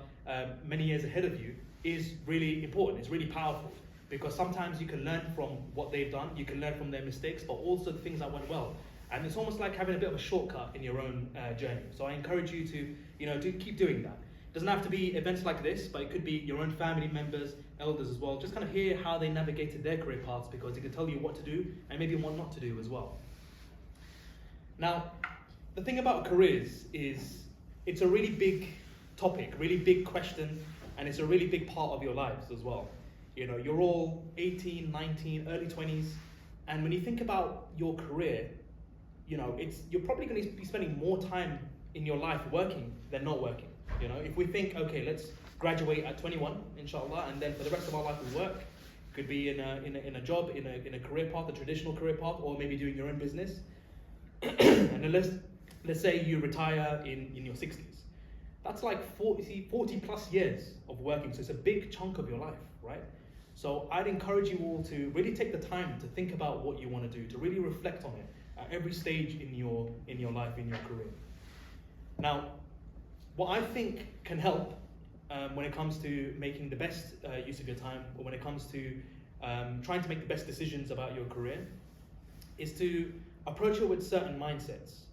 many years ahead of you, is really important, it's really powerful. Because sometimes you can learn from what they've done, you can learn from their mistakes, but also the things that went well. And it's almost like having a bit of a shortcut in your own journey. So I encourage you to, you know, to keep doing that. It doesn't have to be events like this, but it could be your own family members, elders as well. Just kind of hear how they navigated their career paths, because it can tell you what to do and maybe what not to do as well. Now, the thing about careers is it's a really big topic, really big question, and it's a really big part of your lives as well. You know, you're all 18, 19, early 20s, and when you think about your career, you know, you're probably going to be spending more time in your life working than not working. You know, if we think, okay, let's graduate at 21, inshallah, and then for the rest of our life we work, could be in a job, in a career path, a traditional career path, or maybe doing your own business. And then let's say you retire in your 60s. That's like 40 plus years of working, so it's a big chunk of your life, right? So I'd encourage you all to really take the time to think about what you want to do, to really reflect on it at every stage in your life, in your career. Now, what I think can help when it comes to making the best use of your time, or when it comes to trying to make the best decisions about your career, is to approach it with certain mindsets.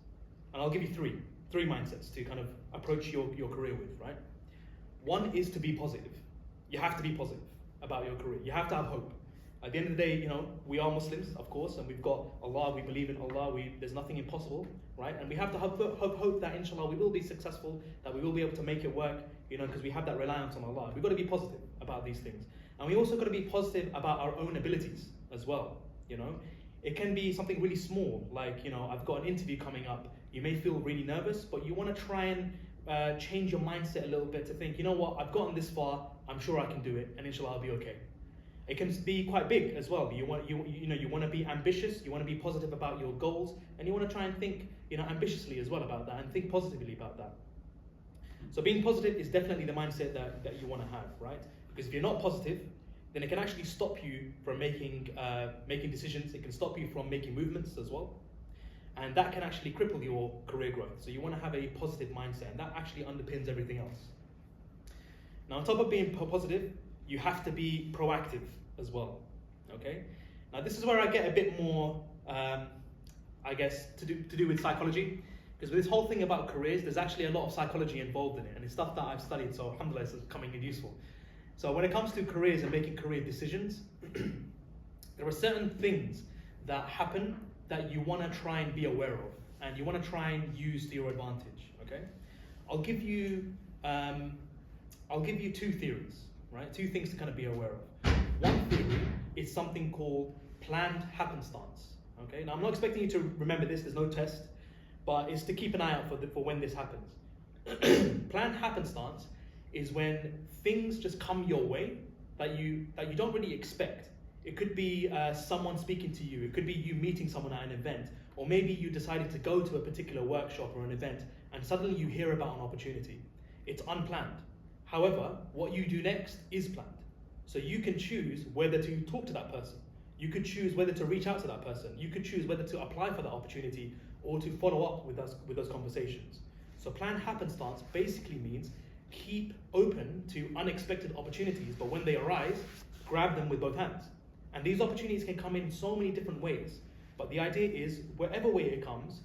And I'll give you three mindsets to kind of approach your career with, right? One is to be positive. You have to be positive about your career. You have to have hope. At the end of the day, you know, we are Muslims, of course, and we've got Allah, we believe in Allah, there's nothing impossible, right? And we have to have hope that, inshallah, we will be successful, that we will be able to make it work, you know, because we have that reliance on Allah. We've got to be positive about these things. And we also got to be positive about our own abilities as well, you know? It can be something really small, like, you know, I've got an interview coming up. You may feel really nervous, but you want to try and change your mindset a little bit to think, you know what, I've gotten this far, I'm sure I can do it, and inshallah I'll be okay. It can be quite big as well. You want to be ambitious, you want to be positive about your goals, and you want to try and think, you know, ambitiously as well about that, and think positively about that. So being positive is definitely the mindset that you want to have, right? Because if you're not positive, then it can actually stop you from making decisions. It can stop you from making movements as well. And that can actually cripple your career growth. So you want to have a positive mindset, and that actually underpins everything else. Now, on top of being positive, you have to be proactive as well, okay? Now, this is where I get a bit more, I guess, to do with psychology, because with this whole thing about careers, there's actually a lot of psychology involved in it, and it's stuff that I've studied, so alhamdulillah, it's coming in useful. So when it comes to careers and making career decisions, there are certain things that happen that you want to try and be aware of, and you want to try and use to your advantage, okay? I'll give you two theories, right? Two things to kind of be aware of. One theory is something called planned happenstance, okay? Now, I'm not expecting you to remember this, there's no test, but it's to keep an eye out for when this happens. Planned happenstance is when things just come your way that you don't really expect. It could be someone speaking to you. It could be you meeting someone at an event. Or maybe you decided to go to a particular workshop or an event and suddenly you hear about an opportunity. It's unplanned. However, what you do next is planned. So you can choose whether to talk to that person. You could choose whether to reach out to that person. You could choose whether to apply for that opportunity or to follow up with those conversations. So planned happenstance basically means keep open to unexpected opportunities, but when they arise, grab them with both hands. And these opportunities can come in so many different ways. But the idea is, whatever way it comes,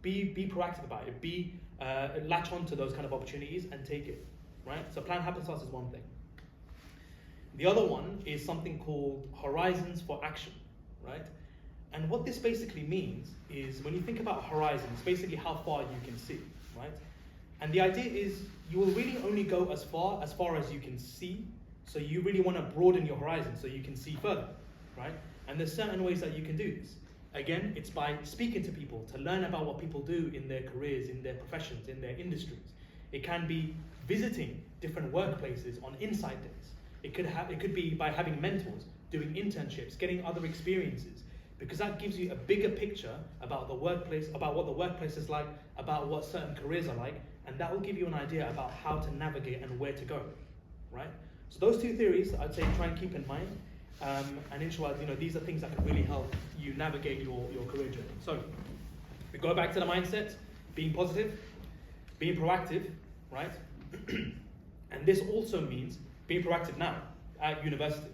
be proactive about it. Latch on to those kind of opportunities and take it, right? So planned happenstance is one thing. The other one is something called horizons for action, right? And what this basically means is, when you think about horizons, basically how far you can see, right? And the idea is you will really only go as far as you can see. So you really want to broaden your horizon so you can see further, right? And there's certain ways that you can do this. Again, it's by speaking to people to learn about what people do in their careers, in their professions, in their industries. It can be visiting different workplaces on insight days. It could be by having mentors, doing internships, getting other experiences, because that gives you a bigger picture about the workplace, about what the workplace is like, about what certain careers are like, and that will give you an idea about how to navigate and where to go, right? So those two theories, I'd say try and keep in mind. And inshallah, these are things that can really help you navigate your career journey. So we go back to the mindset, being positive, being proactive, right? And this also means being proactive now at university,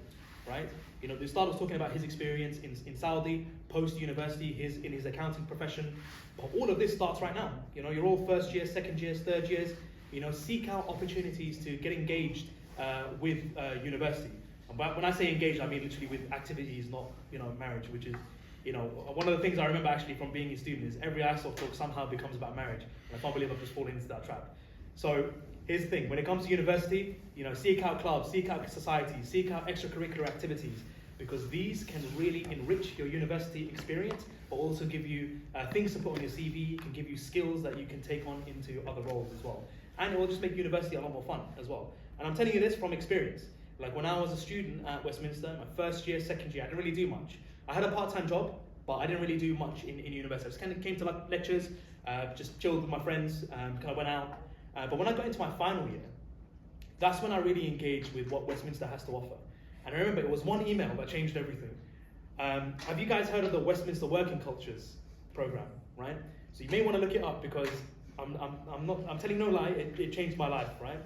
right? The Ustadh was talking about his experience in Saudi, post-university, in his accounting profession. But all of this starts right now. You're all first years, second years, third years. Seek out opportunities to get engaged with university. And when I say engaged, I mean literally with activities, not marriage, which is one of the things I remember actually from being a student is every ISOF talk somehow becomes about marriage. And I can't believe I've just fallen into that trap. So here's the thing, when it comes to university, seek out clubs, seek out societies, seek out extracurricular activities, because these can really enrich your university experience, but also give you things to put on your CV, can give you skills that you can take on into other roles as well. And it will just make university a lot more fun as well. And I'm telling you this from experience. Like when I was a student at Westminster, my first year, second year, I didn't really do much. I had a part-time job, but I didn't really do much in university. I just kind of came to like lectures, just chilled with my friends, kind of went out. But when I got into my final year, that's when I really engaged with what Westminster has to offer. And I remember it was one email that changed everything. Have you guys heard of the Westminster Working Cultures program, right? So you may want to look it up because I'm telling no lie, it changed my life, right?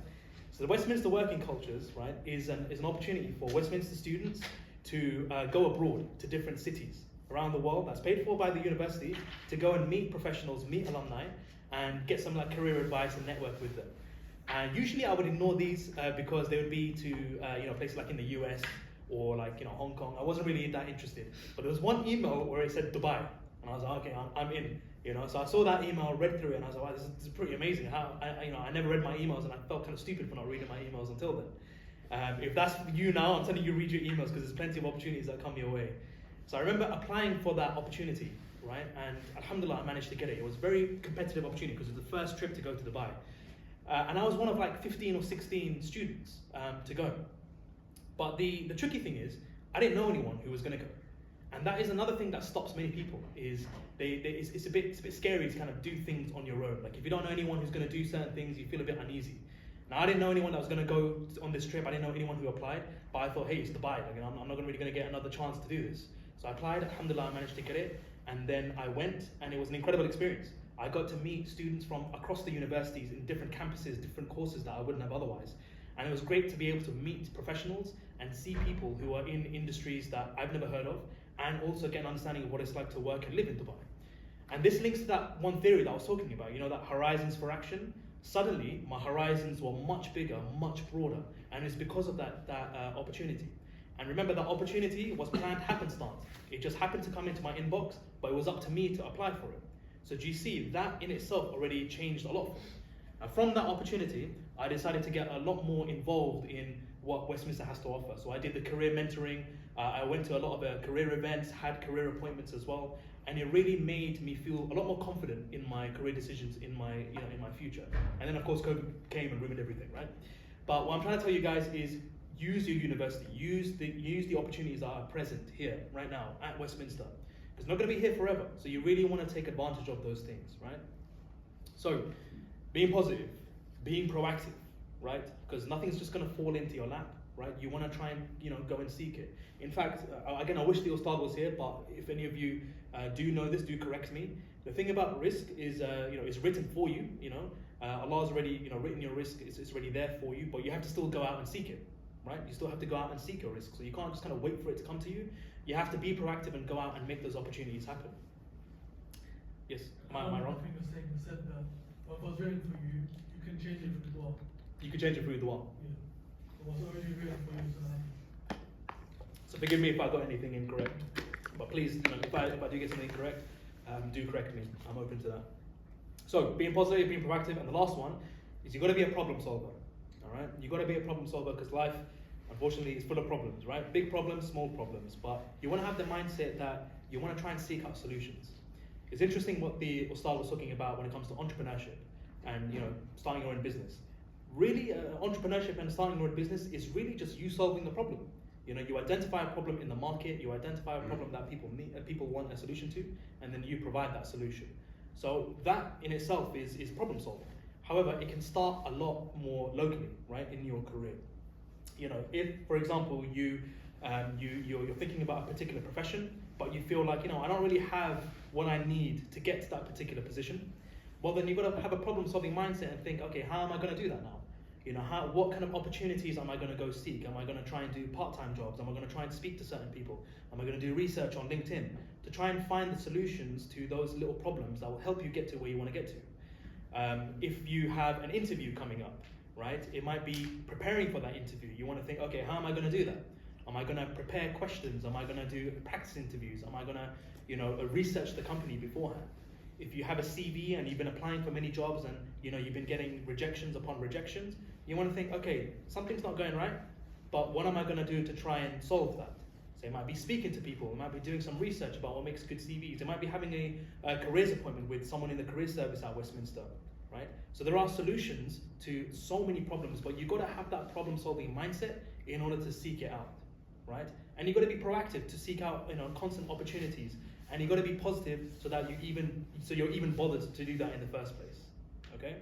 So the Westminster Working Cultures, right, is an opportunity for Westminster students to go abroad to different cities around the world that's paid for by the university to go and meet professionals, meet alumni, and get some like career advice and network with them. And usually I would ignore these because they would be to places like in the US or like Hong Kong. I wasn't really that interested. But there was one email where it said Dubai, and I was like, okay, I'm in. So I saw that email, read through it, and I was like, wow, this is pretty amazing. How I never read my emails, and I felt kind of stupid for not reading my emails until then. If that's you now, I'm telling you, read your emails because there's plenty of opportunities that come your way. So I remember applying for that opportunity, right? And alhamdulillah, I managed to get it. It was a very competitive opportunity because it was the first trip to go to Dubai. And I was one of like 15 or 16 students to go. But the tricky thing is, I didn't know anyone who was going to go. And that is another thing that stops many people, is it's a bit scary to kind of do things on your own. Like if you don't know anyone who's going to do certain things, you feel a bit uneasy. Now I didn't know anyone that was going to go on this trip. I didn't know anyone who applied, but I thought, hey, it's Dubai. Like, I'm not really going to get another chance to do this. So I applied, alhamdulillah, I managed to get it. And then I went, and it was an incredible experience. I got to meet students from across the universities in different campuses, different courses that I wouldn't have otherwise. And it was great to be able to meet professionals and see people who are in industries that I've never heard of, and also get an understanding of what it's like to work and live in Dubai. And this links to that one theory that I was talking about, that horizons for action. Suddenly, my horizons were much bigger, much broader, and it's because of that opportunity. And remember, that opportunity was planned happenstance. It just happened to come into my inbox, but it was up to me to apply for it. So do you see, that in itself already changed a lot for me. And from that opportunity, I decided to get a lot more involved in what Westminster has to offer. So I did the career mentoring, I went to a lot of career events, had career appointments as well, and it really made me feel a lot more confident in my career decisions in my future. And then of course COVID came and ruined everything, right? But what I'm trying to tell you guys is, use your university, use the opportunities that are present here, right now, at Westminster. Because not going to be here forever, so you really want to take advantage of those things, right? So, being positive, being proactive, right? Because nothing's just going to fall into your lap, right? You want to try and go and seek it. In fact, again, I wish the Ustadh was here, but if any of you do know this, do correct me. The thing about risk is, it's written for you. Allah's already written your risk. It's already there for you, but you have to still go out and seek it, right? You still have to go out and seek your risk. So you can't just kind of wait for it to come to you. You have to be proactive and go out and make those opportunities happen. Yes, am I wrong? I think you're saying, you said that what was written for you, you can change it through dua. You can change it through dua. Yeah. What's already written for you, so So forgive me if I got anything incorrect, but please, if I do get something incorrect, do correct me. I'm open to that. So being positive, being proactive, and the last one is you've got to be a problem solver. All right, you've got to be a problem solver because life, unfortunately, is full of problems, right? Big problems, small problems, but you want to have the mindset that you want to try and seek out solutions. It's interesting what the Ustadh was talking about when it comes to entrepreneurship and starting your own business. Really, entrepreneurship and starting your own business is really just you solving the problem. You identify a problem in the market, you identify a problem that people want a solution to, and then you provide that solution. So that in itself is problem solving. However, it can start a lot more locally, right, in your career. If, for example, you're thinking about a particular profession, but you feel like, I don't really have what I need to get to that particular position, well, then you've got to have a problem-solving mindset and think, okay, how am I going to do that now? What kind of opportunities am I going to go seek? Am I going to try and do part-time jobs? Am I going to try and speak to certain people? Am I going to do research on LinkedIn to try and find the solutions to those little problems that will help you get to where you want to get to? If you have an interview coming up, right, it might be preparing for that interview. You want to think, okay, how am I going to do that? Am I going to prepare questions? Am I going to do practice interviews? Am I going to, research the company beforehand? If you have a CV and you've been applying for many jobs and you've been getting rejections upon rejections, you want to think, okay, something's not going right, but what am I going to do to try and solve that? So it might be speaking to people, it might be doing some research about what makes good CVs, it might be having a careers appointment with someone in the career service at Westminster, right? So there are solutions to so many problems, but you've got to have that problem-solving mindset in order to seek it out, right? And you've got to be proactive to seek out constant opportunities, and you've got to be positive so that you're even bothered to do that in the first place. Okay?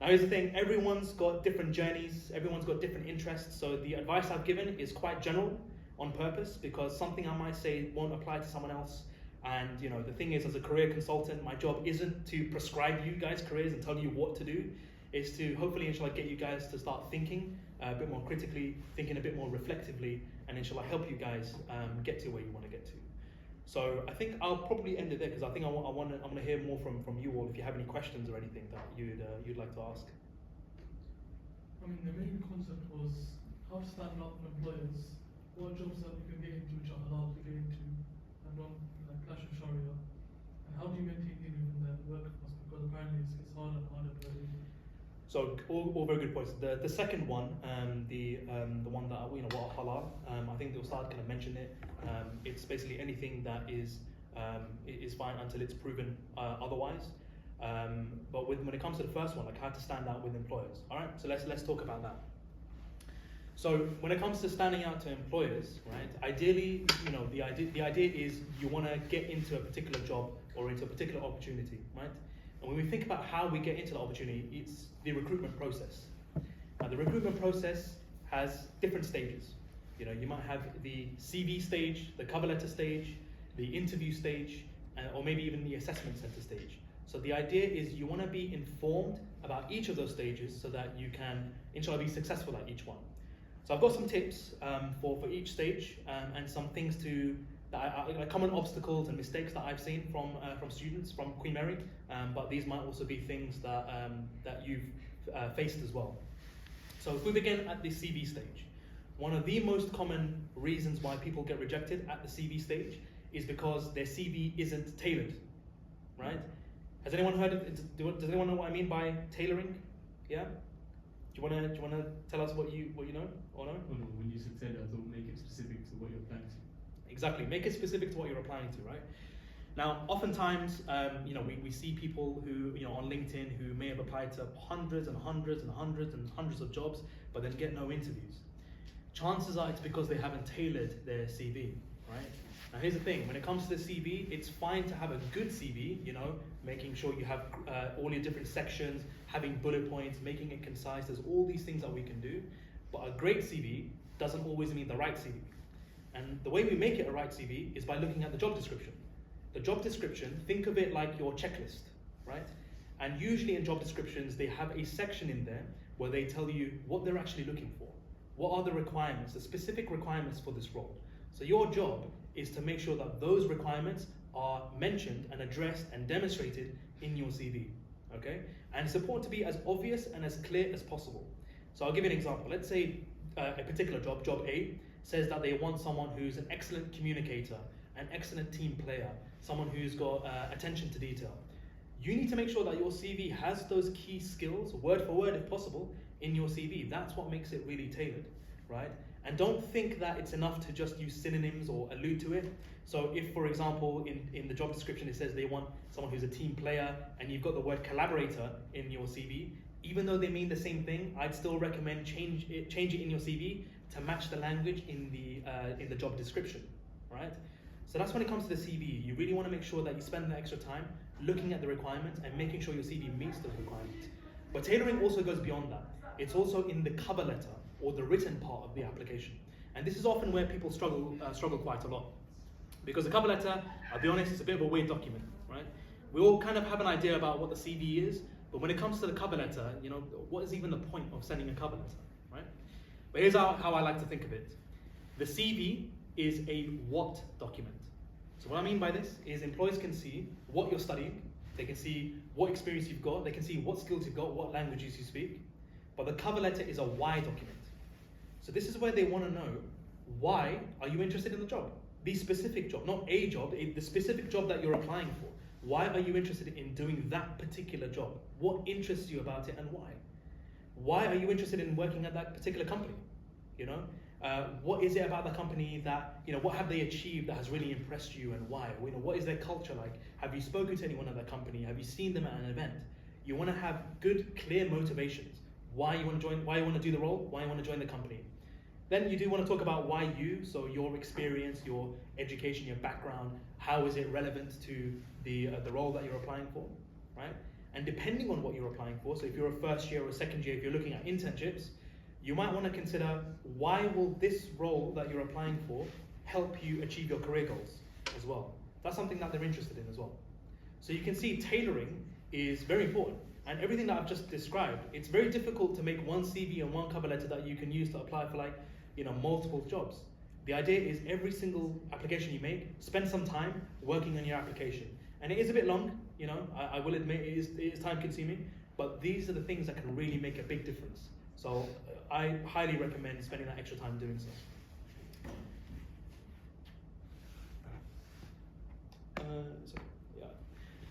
Now here's the thing, everyone's got different journeys, everyone's got different interests, so the advice I've given is quite general on purpose because something I might say won't apply to someone else. And the thing is, as a career consultant, my job isn't to prescribe you guys careers and tell you what to do. It's to hopefully, inshallah, get you guys to start thinking a bit more critically, thinking a bit more reflectively, and inshallah help you guys get to where you want to get to. So I think I'll probably end it there because I think I'm going to hear more from you all if you have any questions or anything that you'd like to ask. I mean, the main concept was how to stand up for employers, what jobs that you can get into which are allowed to get into and don't clash with Sharee'ah, and how do you maintain dealing with the workforce because apparently it's harder and harder to do. So all very good points. The second one, the one that what halal. I think the Ustadh kind of mentioned it. It's basically anything that is fine until it's proven otherwise. But when it comes to the first one, like how to stand out with employers. All right. So let's talk about that. So when it comes to standing out to employers, right? Ideally, the idea is you want to get into a particular job or into a particular opportunity, right? And when we think about how we get into the opportunity, it's the recruitment process. Now, the recruitment process has different stages. You might have the CV stage, the cover letter stage, the interview stage, or maybe even the assessment center stage. So the idea is you want to be informed about each of those stages so that you can, inshallah, be successful at each one. So I've got some tips for each stage and some things common obstacles and mistakes that I've seen from students from Queen Mary, but these might also be things that you've faced as well. So if we begin at the CV stage, one of the most common reasons why people get rejected at the CV stage is because their CV isn't tailored, right? Has anyone heard of? Does anyone know what I mean by tailoring? Yeah. Do you wanna tell us what you know or no? Oh, no, when you said tailor, I thought make it specific to what you're applying to. Exactly, make it specific to what you're applying to, right? Now, oftentimes, we see people who, on LinkedIn who may have applied to hundreds and hundreds and hundreds and hundreds of jobs, but then get no interviews. chances are it's because they haven't tailored their CV, right? Now here's the thing, when it comes to the CV, it's fine to have a good CV, you know, making sure you have all your different sections, having bullet points, making it concise. There's all these things that we can do, but a great CV doesn't always mean the right CV. And the way we make it a right CV is by looking at the job description. The job description, think of it like your checklist, right? And usually in job descriptions, they have a section in there where they tell you what they're actually looking for. What are the requirements, the specific requirements for this role? So your job is to make sure that those requirements are mentioned and addressed and demonstrated in your CV, okay? And it's important to be as obvious and as clear as possible. So I'll give you an example. Let's say a particular job, job A, says that they want someone who's an excellent communicator, an excellent team player, someone who's got attention to detail. You need to make sure that your CV has those key skills, word for word if possible, in your CV. That's what makes it really tailored, right? And don't think that it's enough to just use synonyms or allude to it. So if, for example, in the job description it says they want someone who's a team player and you've got the word collaborator in your CV, even though they mean the same thing, I'd still recommend change it in your CV to match the language in the job description, right? So that's when it comes to the CV. You really want to make sure that you spend the extra time looking at the requirements and making sure your CV meets those requirements. But tailoring also goes beyond that. It's also in the cover letter or the written part of the application. And this is often where people struggle quite a lot. Because the cover letter, I'll be honest, it's a bit of a weird document, right? We all kind of have an idea about what the CV is, but when it comes to the cover letter, you know, what is even the point of sending a cover letter, right? But here's how I like to think of it. The CV is a what document. So what I mean by this is employers can see what you're studying, they can see what experience you've got, they can see what skills you've got, what languages you speak, but the cover letter is a why document. So this is where they want to know, why are you interested in the job? The specific job, not a job, the specific job that you're applying for. Why are you interested in doing that particular job? What interests you about it and why? Why are you interested in working at that particular company? You know, what is it about the company that, you know, what have they achieved that has really impressed you and why? You know, what is their culture like? Have you spoken to anyone at that company? Have you seen them at an event? You want to have good, clear motivations. Why you want to join, why you want to do the role, why you want to join the company. Then you do want to talk about why you, so your experience, your education, your background, how is it relevant to the role that you're applying for, right? And depending on what you're applying for, so if you're a first year or a second year, if you're looking at internships, you might want to consider, why will this role that you're applying for help you achieve your career goals as well? That's something that they're interested in as well. So you can see tailoring is very important. And everything that I've just described, it's very difficult to make one CV and one cover letter that you can use to apply for, like, you know, multiple jobs. The idea is every single application you make, spend some time working on your application. And it is a bit long, you know, I will admit it is time consuming, but these are the things that can really make a big difference. So I highly recommend spending that extra time doing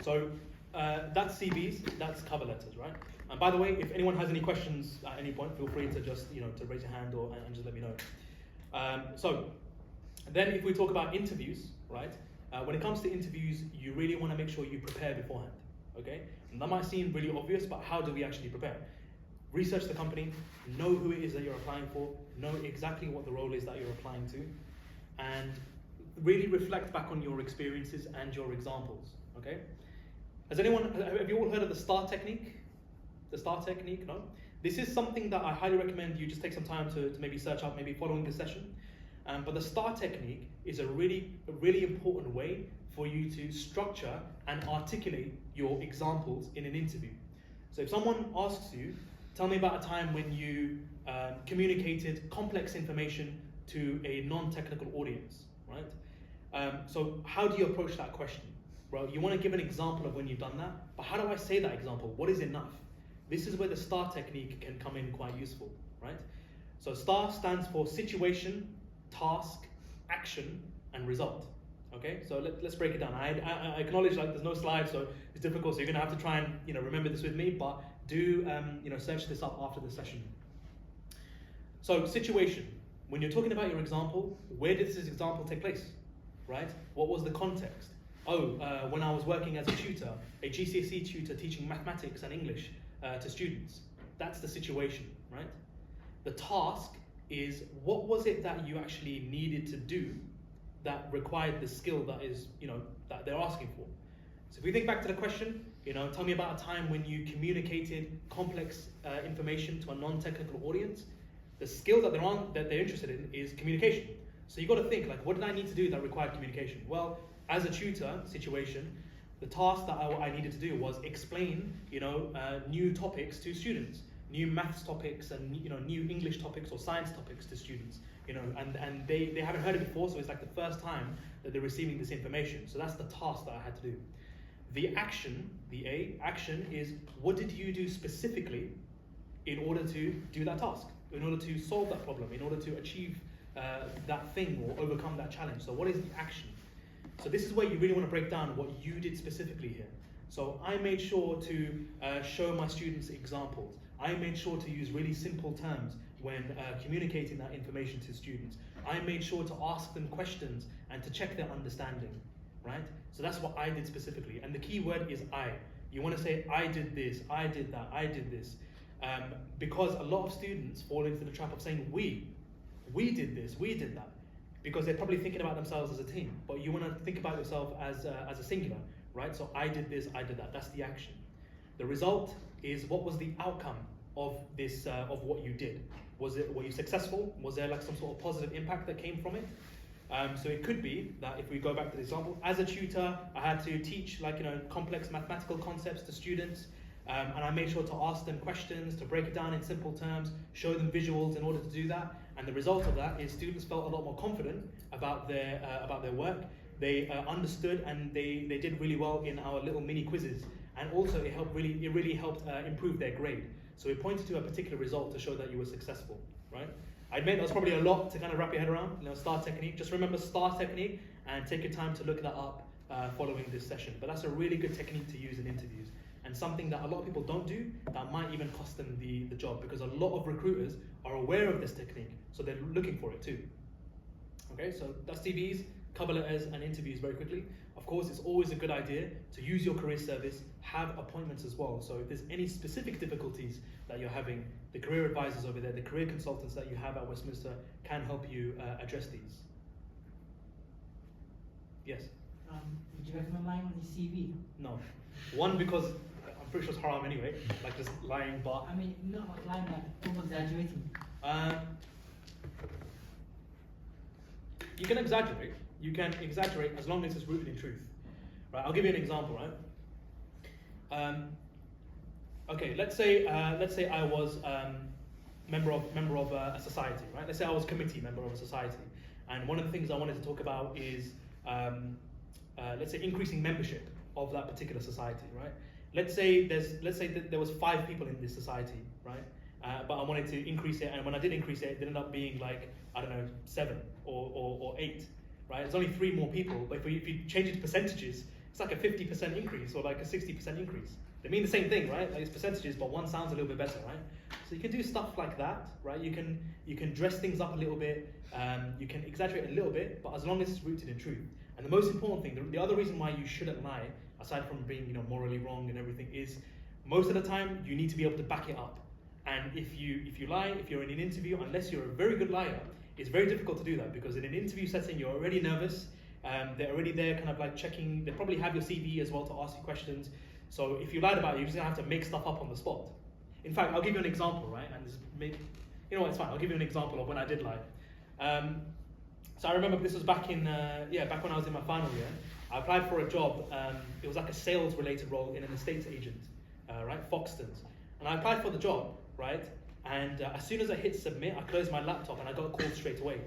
so. That's CVs, that's cover letters, right? And by the way, if anyone has any questions at any point, feel free to just, you know, to raise your hand and just let me know. So then if we talk about interviews, right? When it comes to interviews, you really want to make sure you prepare beforehand, okay? And that might seem really obvious, but how do we actually prepare? Research the company, know who it is that you're applying for, know exactly what the role is that you're applying to, and really reflect back on your experiences and your examples, okay? Have you all heard of the STAR technique? The STAR technique, no? This is something that I highly recommend you just take some time to maybe search out, maybe following this session. But the STAR technique is a really important way for you to structure and articulate your examples in an interview. So if someone asks you, tell me about a time when you communicated complex information to a non-technical audience, right? So how do you approach that question? Well, you want to give an example of when you've done that, but how do I say that example? What is enough? This is where the STAR technique can come in quite useful, right? So STAR stands for situation, task, action, and result. Okay, so let's break it down. I acknowledge, like, there's no slides, so it's difficult. So you're gonna have to try and, you know, remember this with me, but do you know, search this up after the session. So situation. When you're talking about your example, where did this example take place, right? What was the context? When I was working as a tutor, a GCSE tutor teaching mathematics and English to students. That's the situation, right? The task is what was it that you actually needed to do that required the skill that is, that they're asking for. So if we think back to the question, tell me about a time when you communicated complex information to a non-technical audience. The skill that they're interested in is communication. So you've got to think, like, what did I need to do that required communication? Well, as a tutor situation, the task that I needed to do was explain, new topics to students, new maths topics and new English topics or science topics to students, and they haven't heard it before, so it's like the first time that they're receiving this information. So that's the task that I had to do. The action, the A, action is what did you do specifically in order to do that task, in order to solve that problem, in order to achieve that thing or overcome that challenge. So what is the action? So this is where you really want to break down what you did specifically here. So I made sure to show my students examples. I made sure to use really simple terms when communicating that information to students. I made sure to ask them questions and to check their understanding, right? So that's what I did specifically. And the key word is I. You want to say, I did this, I did that, I did this. Because a lot of students fall into the trap of saying we did this, we did that. Because they're probably thinking about themselves as a team. But you want to think about yourself as a singular, right? So I did this, I did that. That's the action. The result is what was the outcome of this, of what you did. Were you successful? Was there like some sort of positive impact that came from it? So it could be that if we go back to the example, as a tutor, I had to teach complex mathematical concepts to students, and I made sure to ask them questions, to break it down in simple terms, show them visuals in order to do that. And the result of that is students felt a lot more confident about their work. They understood and they did really well in our little mini quizzes. And also it really helped improve their grade. So it pointed to a particular result to show that you were successful, right? I admit that was probably a lot to kind of wrap your head around, STAR technique. Just remember STAR technique and take your time to look that up following this session. But that's a really good technique to use in interviews and something that a lot of people don't do that might even cost them the job, because a lot of recruiters are aware of this technique, so they're looking for it too. Okay, so that's CVs, cover letters and interviews very quickly. Of course, it's always a good idea to use your career service, have appointments as well. So if there's any specific difficulties that you're having, the career advisors over there, the career consultants that you have at Westminster can help you address these. Yes? Would you recommend lying on your CV? No. One, because I'm pretty sure it's haram anyway, like just lying, but... I mean, not like lying, like over-exaggerating. You can exaggerate. You can exaggerate as long as it's rooted in truth. Right? I'll give you an example, right? Okay, let's say I was member of a society, right? Let's say I was committee member of a society, and one of the things I wanted to talk about is let's say increasing membership of that particular society, right? Let's say that there was 5 people in this society, right? But I wanted to increase it, and when I did increase it, it ended up being like, I don't know, 7 or 8, right? There's only 3 more people, but if you change it to percentages, it's like a 50% increase or like a 60% increase. They mean the same thing, right? Like it's percentages, but one sounds a little bit better, right? So you can do stuff like that, right? You can dress things up a little bit, you can exaggerate a little bit, but as long as it's rooted in truth. And the most important thing, the other reason why you shouldn't lie, aside from being morally wrong and everything, is most of the time you need to be able to back it up. And if you lie, if you're in an interview, unless you're a very good liar, it's very difficult to do that, because in an interview setting you're already nervous. They're already there kind of like checking, they probably have your CV as well to ask you questions. So if you lied about it, you're just gonna have to make stuff up on the spot. In fact, I'll give you an example, right? And this you know what, it's fine, I'll give you an example of when I did lie. So I remember this was back when I was in my final year. I applied for a job, it was like a sales related role in an estate agent, right, Foxtons. And I applied for the job, right? And as soon as I hit submit, I closed my laptop and I got a call straight away.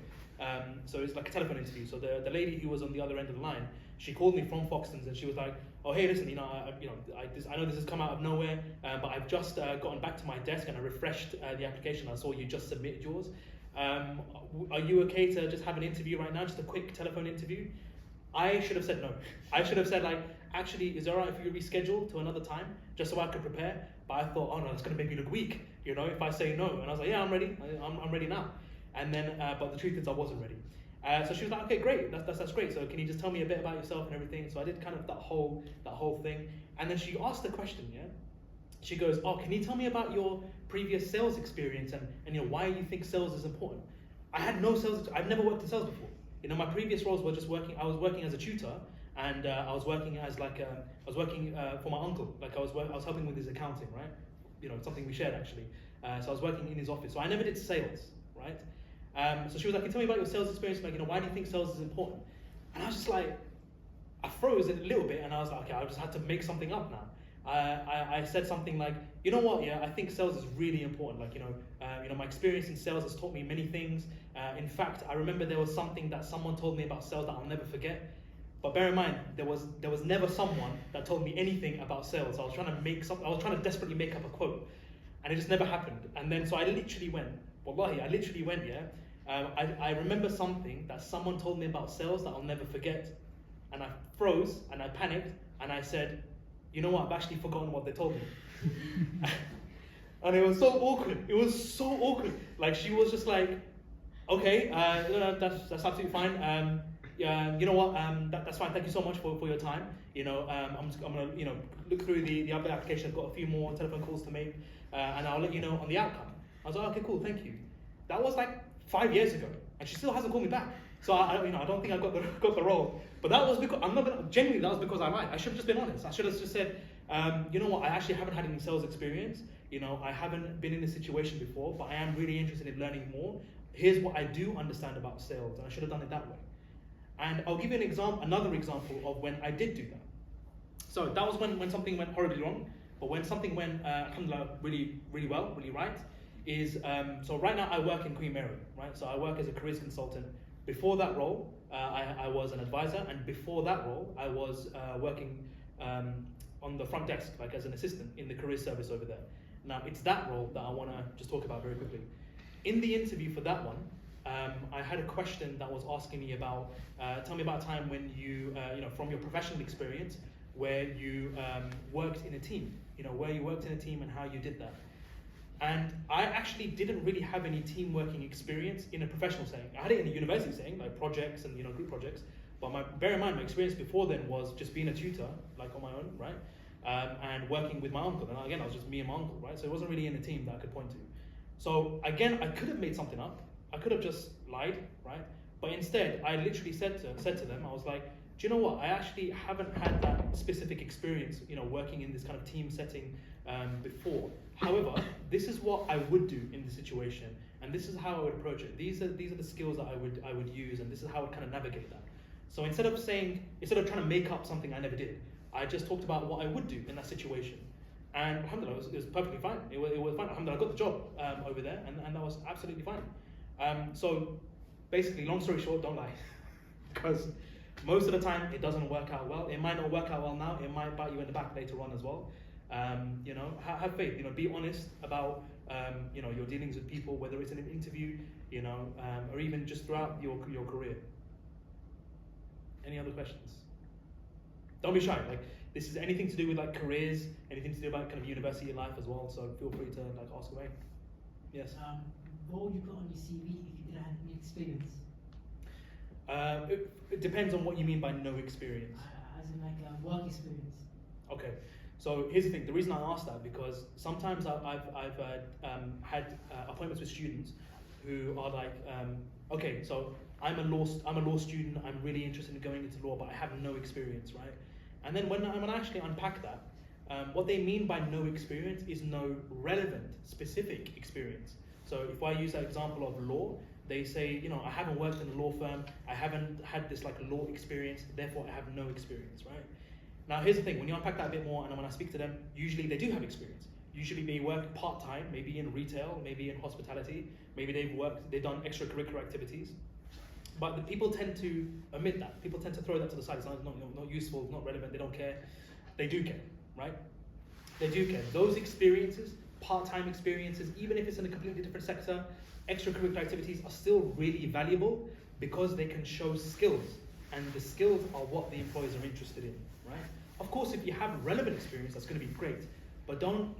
So it's like a telephone interview. So the lady who was on the other end of the line, she called me from Foxtons and she was like, "Oh hey, listen, I know this has come out of nowhere, but I've just gotten back to my desk and I refreshed the application. I saw you just submitted yours. Are you okay to just have an interview right now, just a quick telephone interview?" I should have said no. I should have said like, "Actually, is it alright if you reschedule to another time, just so I could prepare?" But I thought, oh no, that's gonna make me look weak, if I say no. And I was like, yeah, I'm ready. I'm ready now. And then, but the truth is, I wasn't ready. So she was like, okay, great, that's great. So can you just tell me a bit about yourself and everything? So I did kind of that whole thing. And then she asked the question, yeah. she goes, oh, can you tell me about your previous sales experience and you know, why you think sales is important? I had no sales, I've never worked in sales before. You know, my previous roles were just working, I was working as a tutor, and I was working as like, I was working for my uncle. Like I was helping with his accounting, right? You know, something we shared actually. So I was working in his office. So I never did sales, right? So she was like, can you tell me about your sales experience? Like, you know, why do you think sales is important? And I was just like, I froze a little bit, and I was like, okay, I just had to make something up now. I said something like, you know what, yeah, I think sales is really important. Like, you know, my experience in sales has taught me many things. In fact, I remember there was something that someone told me about sales that I'll never forget. But bear in mind, there was never someone that told me anything about sales. I was trying to desperately make up a quote, and it just never happened. And then so I literally went, wallahi, yeah. I remember something that someone told me about sales that I'll never forget, and I froze and I panicked and I said, you know what, I've actually forgotten what they told me. And it was so awkward. It was so awkward. Like she was just like, okay, that's absolutely fine. Yeah, you know what? That's fine. Thank you so much for your time. You know, I'm gonna look through the other application. I've got a few more telephone calls to make, and I'll let you know on the outcome. I was like, okay, cool, thank you. That was like 5 years ago, and she still hasn't called me back. So I don't think I got the role. But that was because genuinely that was because I lied. I should have just been honest. I should have just said, you know what? I actually haven't had any sales experience. You know, I haven't been in this situation before, but I am really interested in learning more. Here's what I do understand about sales, and I should have done it that way. And I'll give you another example of when I did do that. So that was when something went horribly wrong, but when something went, alhamdulillah, really, really well, really right, is, so right now I work in Queen Mary, right? So I work as a careers consultant. Before that role, I was an advisor, and before that role, I was working on the front desk, like as an assistant in the career service over there. Now, it's that role that I want to just talk about very quickly. In the interview for that one, I had a question that was asking me about, tell me about a time when you know, from your professional experience, where you worked in a team, you know, where you worked in a team and how you did that. And I actually didn't really have any team working experience in a professional setting. I had it in a university setting, like projects and, you know, group projects. But bear in mind, my experience before then was just being a tutor, like on my own, right? And working with my uncle. And again, I was just me and my uncle, right? So it wasn't really in a team that I could point to. So again, I could have made something up. I could have just lied, right? But instead, I literally said to them, I was like, do you know what? I actually haven't had that specific experience, you know, working in this kind of team setting before. However, this is what I would do in the situation, and this is how I would approach it. These are the skills that I would use, and this is how I would kind of navigate that. So instead of trying to make up something I never did, I just talked about what I would do in that situation. And alhamdulillah, it was perfectly fine. It was fine. Alhamdulillah, I got the job over there, and that was absolutely fine. So basically, long story short, don't lie. Because most of the time, it doesn't work out well. It might not work out well now. It might bite you in the back later on as well. You know, have faith. You know, be honest about you know, your dealings with people, whether it's in an interview, you know, or even just throughout your career. Any other questions? Don't be shy. Like, this is anything to do with like careers, anything to do about kind of university life as well. So feel free to like ask away. Yes. What would you put on your CV if you didn't have any experience? It depends on what you mean by no experience. As in like work experience. Okay. So here's the thing. The reason I asked that, because sometimes I've had appointments with students who are like, okay, so I'm a law student. I'm really interested in going into law, but I have no experience, right? And then when I actually unpack that, what they mean by no experience is no relevant, specific experience. So if I use that example of law, they say, you know, I haven't worked in a law firm. I haven't had this like law experience. Therefore, I have no experience, right? Now, here's the thing. When you unpack that a bit more, and when I speak to them, usually they do have experience. Usually they work part-time, maybe in retail, maybe in hospitality, maybe they've done extracurricular activities. But the people tend to omit that. People tend to throw that to the side. It's not useful, not relevant, they don't care. They do care, right? They do care. Those experiences, part-time experiences, even if it's in a completely different sector, extracurricular activities are still really valuable because they can show skills. And the skills are what the employers are interested in, right? Of course, if you have relevant experience, that's going to be great. But don't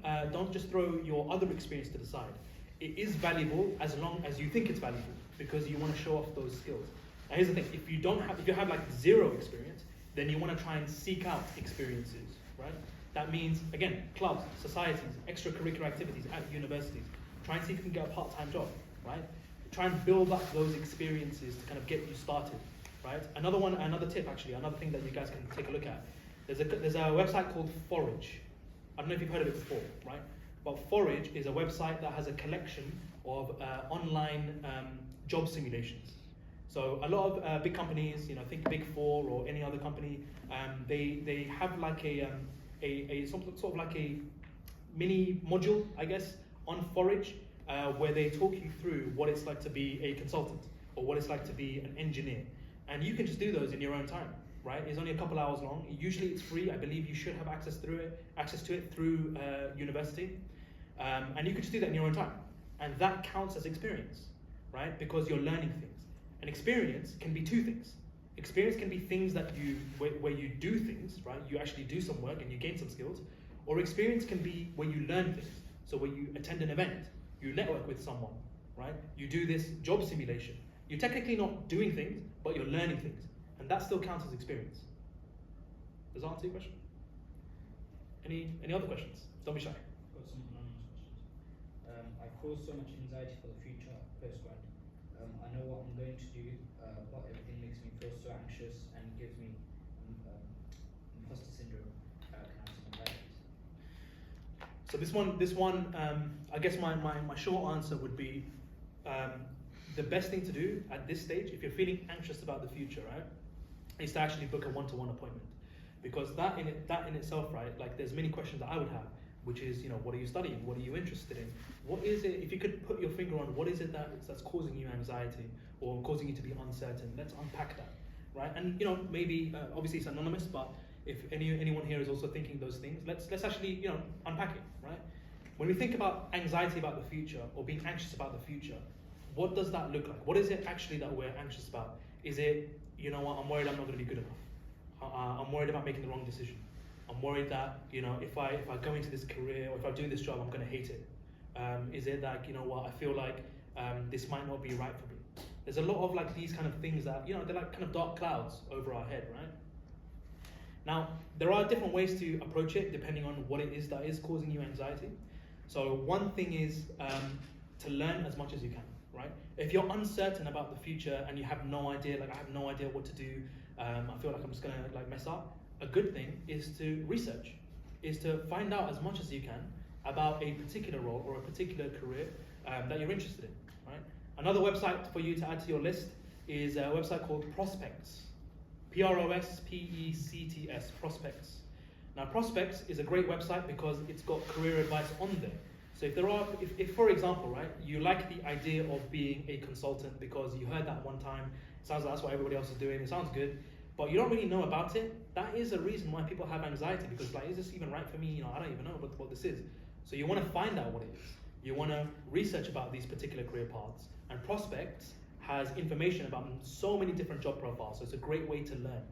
just throw your other experience to the side. It is valuable as long as you think it's valuable, because you want to show off those skills. Now here's the thing, if you have like zero experience, then you want to try and seek out experiences, right? That means, again, clubs, societies, extracurricular activities at universities. Try and see if you can get a part-time job, right? Try and build up those experiences to kind of get you started, right? Another tip actually, another thing that you guys can take a look at. There's a website called Forage. I don't know if you've heard of it before, right? But Forage is a website that has a collection of online job simulations. So a lot of big companies, think Big Four or any other company, they have like a sort of like a mini module, I guess, on Forage, where they talk you through what it's like to be a consultant or what it's like to be an engineer. And you can just do those in your own time, right? It's only a couple hours long. Usually it's free. I believe you should have access to it through university. And you can just do that in your own time. And that counts as experience, right? Because you're learning things. And experience can be two things. Experience can be things that where you do things, right? You actually do some work and you gain some skills. Or experience can be where you learn things. So where you attend an event, you network with someone, right? You do this job simulation. You're technically not doing things, but you're learning things. And that still counts as experience. Does that answer your question? Any other questions? Don't be shy. Got some anonymous questions. I cause so much anxiety for the future post-grad. I know what I'm going to do, but everything makes me feel so anxious and gives me imposter syndrome. Can I have some advice? So this one, I guess my short answer would be, the best thing to do at this stage, if you're feeling anxious about the future, right, is to actually book a one-to-one appointment. Because that in itself, right, like there's many questions that I would have, which is, what are you studying? What are you interested in? What is it, if you could put your finger on what is it that's causing you anxiety or causing you to be uncertain, let's unpack that, right? And maybe, obviously it's anonymous, but if anyone here is also thinking those things, let's actually, unpack it, right? When we think about anxiety about the future or being anxious about the future, what does that look like? What is it actually that we're anxious about? Is it, I'm worried I'm not going to be good enough. I'm worried about making the wrong decision. I'm worried that, if I go into this career or if I do this job, I'm going to hate it. Is it that, I feel like this might not be right for me? There's a lot of like these kind of things that, they're like kind of dark clouds over our head, right? Now, there are different ways to approach it depending on what it is that is causing you anxiety. So one thing is to learn as much as you can, right? If you're uncertain about the future and you have no idea, like I have no idea what to do, I feel like I'm just gonna like mess up, a good thing is to research, is to find out as much as you can about a particular role or a particular career that you're interested in, right? Another website for you to add to your list is a website called Prospects. Prospects, Prospects. Now Prospects is a great website because it's got career advice on there. So if for example, right, you like the idea of being a consultant because you heard that one time, it sounds like that's what everybody else is doing, it sounds good, but you don't really know about it, that is a reason why people have anxiety, because like, is this even right for me? I don't even know what this is. So you want to find out what it is. You want to research about these particular career paths, and Prospects has information about so many different job profiles, so it's a great way to learn.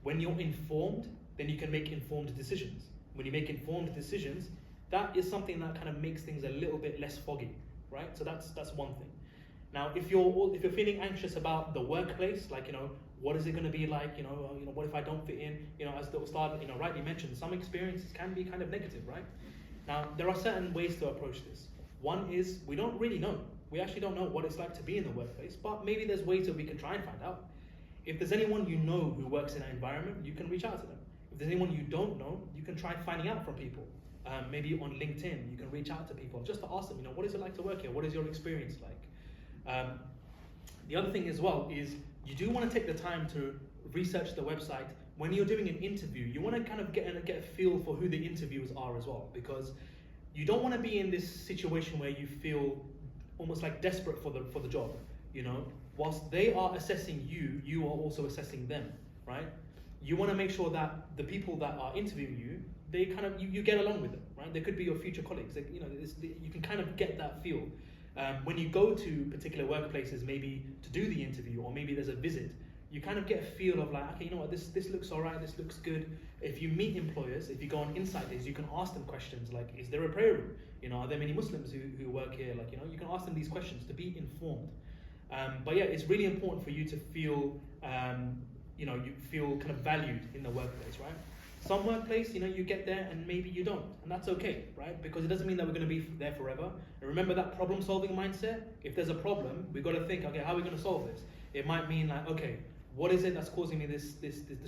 When you're informed, then you can make informed decisions. When you make informed decisions, that is something that kind of makes things a little bit less foggy, right? So that's one thing. Now, if you're feeling anxious about the workplace, like what is it going to be like? What if I don't fit in? As the Ustadh rightly mentioned, some experiences can be kind of negative, right? Now, there are certain ways to approach this. One is we don't really know. We actually don't know what it's like to be in the workplace, but maybe there's ways that we can try and find out. If there's anyone you know who works in that environment, you can reach out to them. If there's anyone you don't know, you can try finding out from people. Maybe on LinkedIn, you can reach out to people just to ask them, what is it like to work here? What is your experience like? The other thing as well is you do want to take the time to research the website. When you're doing an interview, you want to kind of get a feel for who the interviewers are as well, because you don't want to be in this situation where you feel almost like desperate for the job. Whilst they are assessing you, you are also assessing them, right? You want to make sure that the people that are interviewing you, they kind of you get along with them, right? They could be your future colleagues. You can kind of get that feel. When you go to particular workplaces, maybe to do the interview, or maybe there's a visit, you kind of get a feel of like, okay, this looks all right, this looks good. If you meet employers, if you go on Insight Days, you can ask them questions like, is there a prayer room? Are there many Muslims who work here? Like, you can ask them these questions to be informed. But yeah, it's really important for you to feel, you feel kind of valued in the workplace, right? Some workplace, you get there and maybe you don't, and that's okay, right? Because it doesn't mean that we're going to be there forever. And remember that problem-solving mindset. If there's a problem, we've got to think, okay, how are we going to solve this? It might mean like, okay, what is it that's causing me this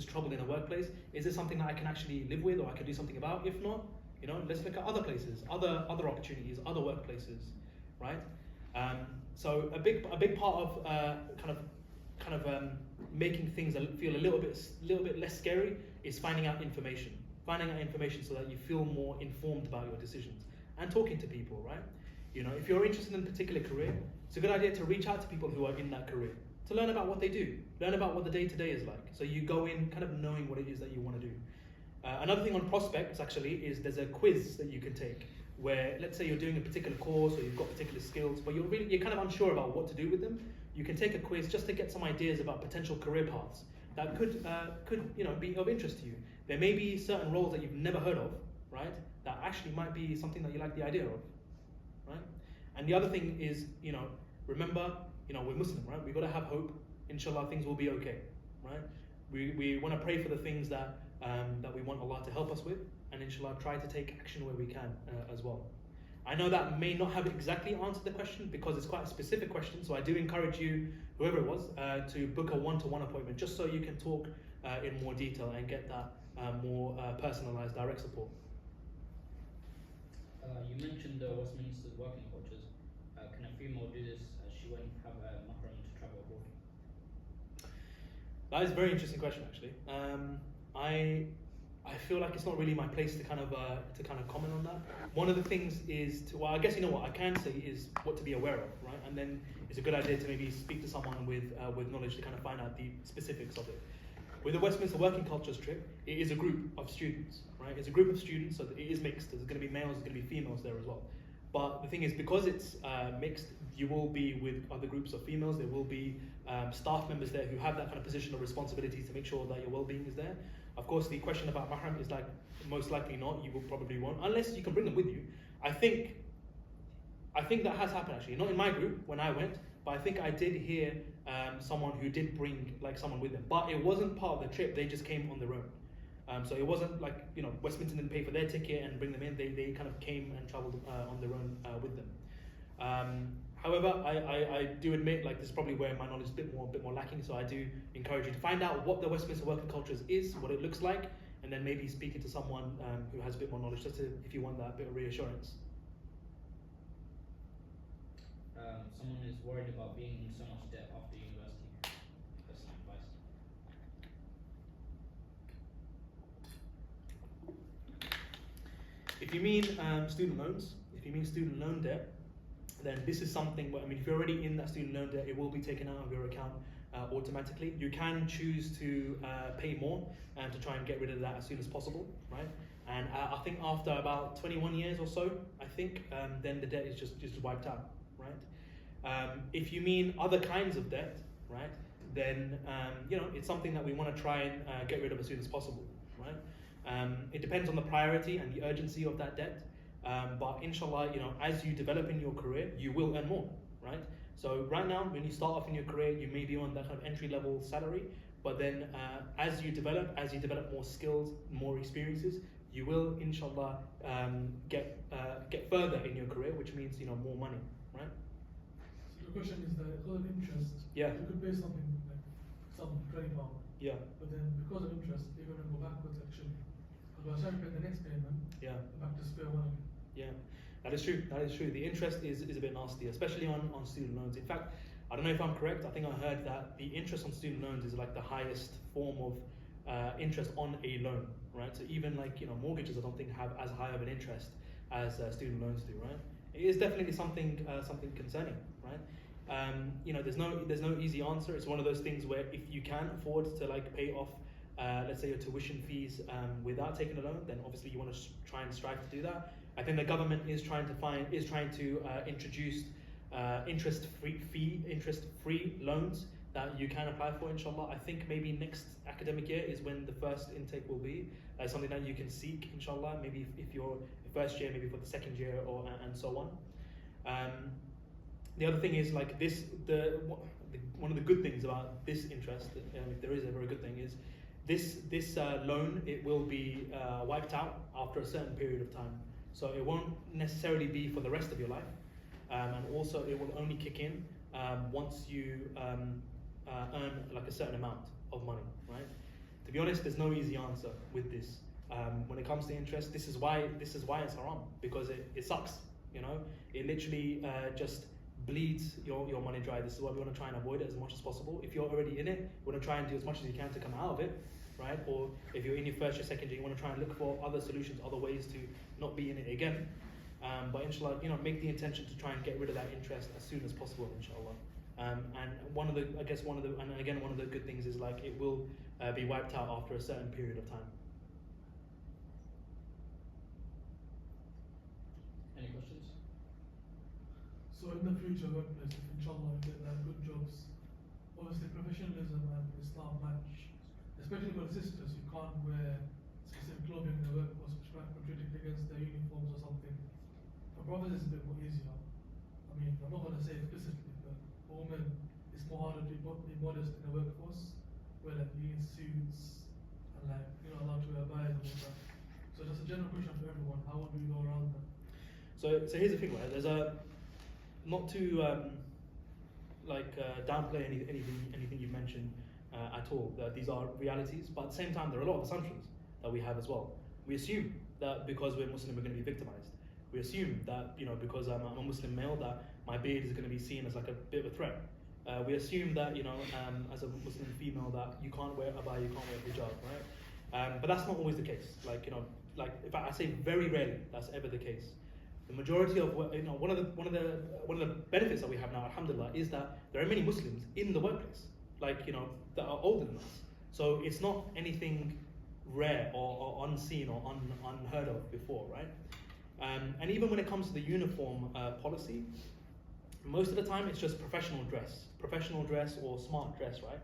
trouble in a workplace? Is it something that I can actually live with, or I can do something about? If not, let's look at other places, other opportunities, other workplaces, right? So a big part of kind of making things feel a little bit less scary is finding out information so that you feel more informed about your decisions and talking to people, right? If you're interested in a particular career, it's a good idea to reach out to people who are in that career to learn about what they do, learn about what the day-to-day is like, so you go in kind of knowing what it is that you want to do. Another thing on prospects actually is there's a quiz that you can take where, let's say you're doing a particular course or you've got particular skills, but you're kind of unsure about what to do with them. You can take a quiz just to get some ideas about potential career paths that could be of interest to you. There may be certain roles that you've never heard of, right? That actually might be something that you like the idea of, right? And the other thing is, remember, we're Muslim, right? We've got to have hope. Inshallah, things will be okay, right? We want to pray for the things that we want Allah to help us with, and inshallah try to take action where we can as well. I know that may not have exactly answered the question because it's quite a specific question, so I do encourage you, whoever it was, to book a one-to-one appointment just so you can talk in more detail and get that more personalized direct support. You mentioned Westminster's working cultures. Can a female do this as she won't have a mahram to travel abroad? That is a very interesting question, actually. I feel like it's not really my place to kind of comment on that. One of the things is I guess what I can say is what to be aware of, right? And then it's a good idea to maybe speak to someone with knowledge to kind of find out the specifics of it. With the Westminster Working Cultures trip, it is a group of students, right? It's a group of students, so it is mixed. There's going to be males, there's going to be females there as well. But the thing is, because it's mixed, you will be with other groups of females. There will be staff members there who have that kind of position of responsibility to make sure that your well-being is there. Of course, the question about mahram is like, most likely not, you will probably won't, unless you can bring them with you. I think that has happened actually, not in my group when I went, but I think I did hear someone who did bring like someone with them, but it wasn't part of the trip, they just came on their own. So it wasn't like, Westminster didn't pay for their ticket and bring them in, they kind of came and travelled on their own with them. However, I do admit, like, this is probably where my knowledge is a bit more lacking, so I do encourage you to find out what the Westminster Working Cultures is, what it looks like, and then maybe speaking to someone who has a bit more knowledge, just if you want that bit of reassurance. Someone is worried about being in so much debt after university. That's some advice. If you mean student loans, if you mean student loan debt, then this is something where, if you're already in that student loan debt, it will be taken out of your account automatically. You can choose to pay more and to try and get rid of that as soon as possible, right? And I think after about 21 years or so, then the debt is just wiped out, right? If you mean other kinds of debt, right, then it's something that we want to try and get rid of as soon as possible, right? It depends on the priority and the urgency of that debt. But inshallah, as you develop in your career, you will earn more, right? So right now, when you start off in your career, you may be on that kind of entry-level salary, but then as you develop more skills, more experiences, you will, inshallah, get further in your career, which means more money, right? So the question is that because of interest, Yeah. you could pay something like some £20, Yeah, but then because of interest, you're going to go backwards actually. Because by the time you pay the next payment, yeah. you're back to square one again. Yeah, that is true. That is true. The interest is a bit nasty, especially on student loans. In fact, I don't know if I'm correct. I think I heard that the interest on student loans is like the highest form of interest on a loan, right? So even like mortgages, I don't think have as high of an interest as student loans do, right? It is definitely something concerning, right? There's no easy answer. It's one of those things where if you can afford to like pay off, let's say your tuition fees without taking a loan, then obviously you want to try and strive to do that. I think the government is trying to introduce interest-free loans that you can apply for, inshallah. I think maybe next academic year is when the first intake will be. Something that you can seek, inshallah. Maybe if you're the first year, maybe for the second year, and so on. The other thing is like this. One of the good things about this interest, if there is ever a good thing, is this loan, it will be wiped out after a certain period of time. So it won't necessarily be for the rest of your life, and also it will only kick in once you earn like a certain amount of money, right? To be honest, there's no easy answer with this. When it comes to interest, this is why it's haram, because it sucks. You know, it literally just bleeds your money dry. This is why we want to try and avoid it as much as possible. If you're already in it, we want to try and do as much as you can to come out of it, right? Or if you're in your first year, second year, you want to try and look for other solutions, other ways to not be in it again. But inshallah, you know, make the intention to try and get rid of that interest as soon as possible, inshallah. And one of the good things is like it will be wiped out after a certain period of time. Any questions? So in the future workplace, if inshallah you get good jobs, obviously professionalism and Islam match, especially for sisters. You can't wear specific clothing in the workforce which might contradict against their uniforms or something. For brothers it's a bit more easier. I mean, I'm not going to say explicitly, but for women it's more harder to be modest in the workforce, wear like lean suits and like, you know, allowed to wear bias and all that. So just a general question for everyone, how would we go around that? So here's the thing, right? There's not to downplay anything you mentioned at all. That these are realities, but at the same time, there are a lot of assumptions that we have as well. We assume that because we're Muslim, we're going to be victimized. We assume that, you know, because I'm a Muslim male, that my beard is going to be seen as like a bit of a threat. We assume that, you know, as a Muslim female, that you can't wear abaya, you can't wear hijab, right? But that's not always the case. Like, you know, like in fact, I say very rarely that's ever the case. The majority of, you know, one of the benefits that we have now, alhamdulillah, is that there are many Muslims in the workplace, like, you know, that are older than us. So it's not anything rare or unseen or unheard of before, right? And even when it comes to the uniform policy, most of the time it's just professional dress or smart dress, right?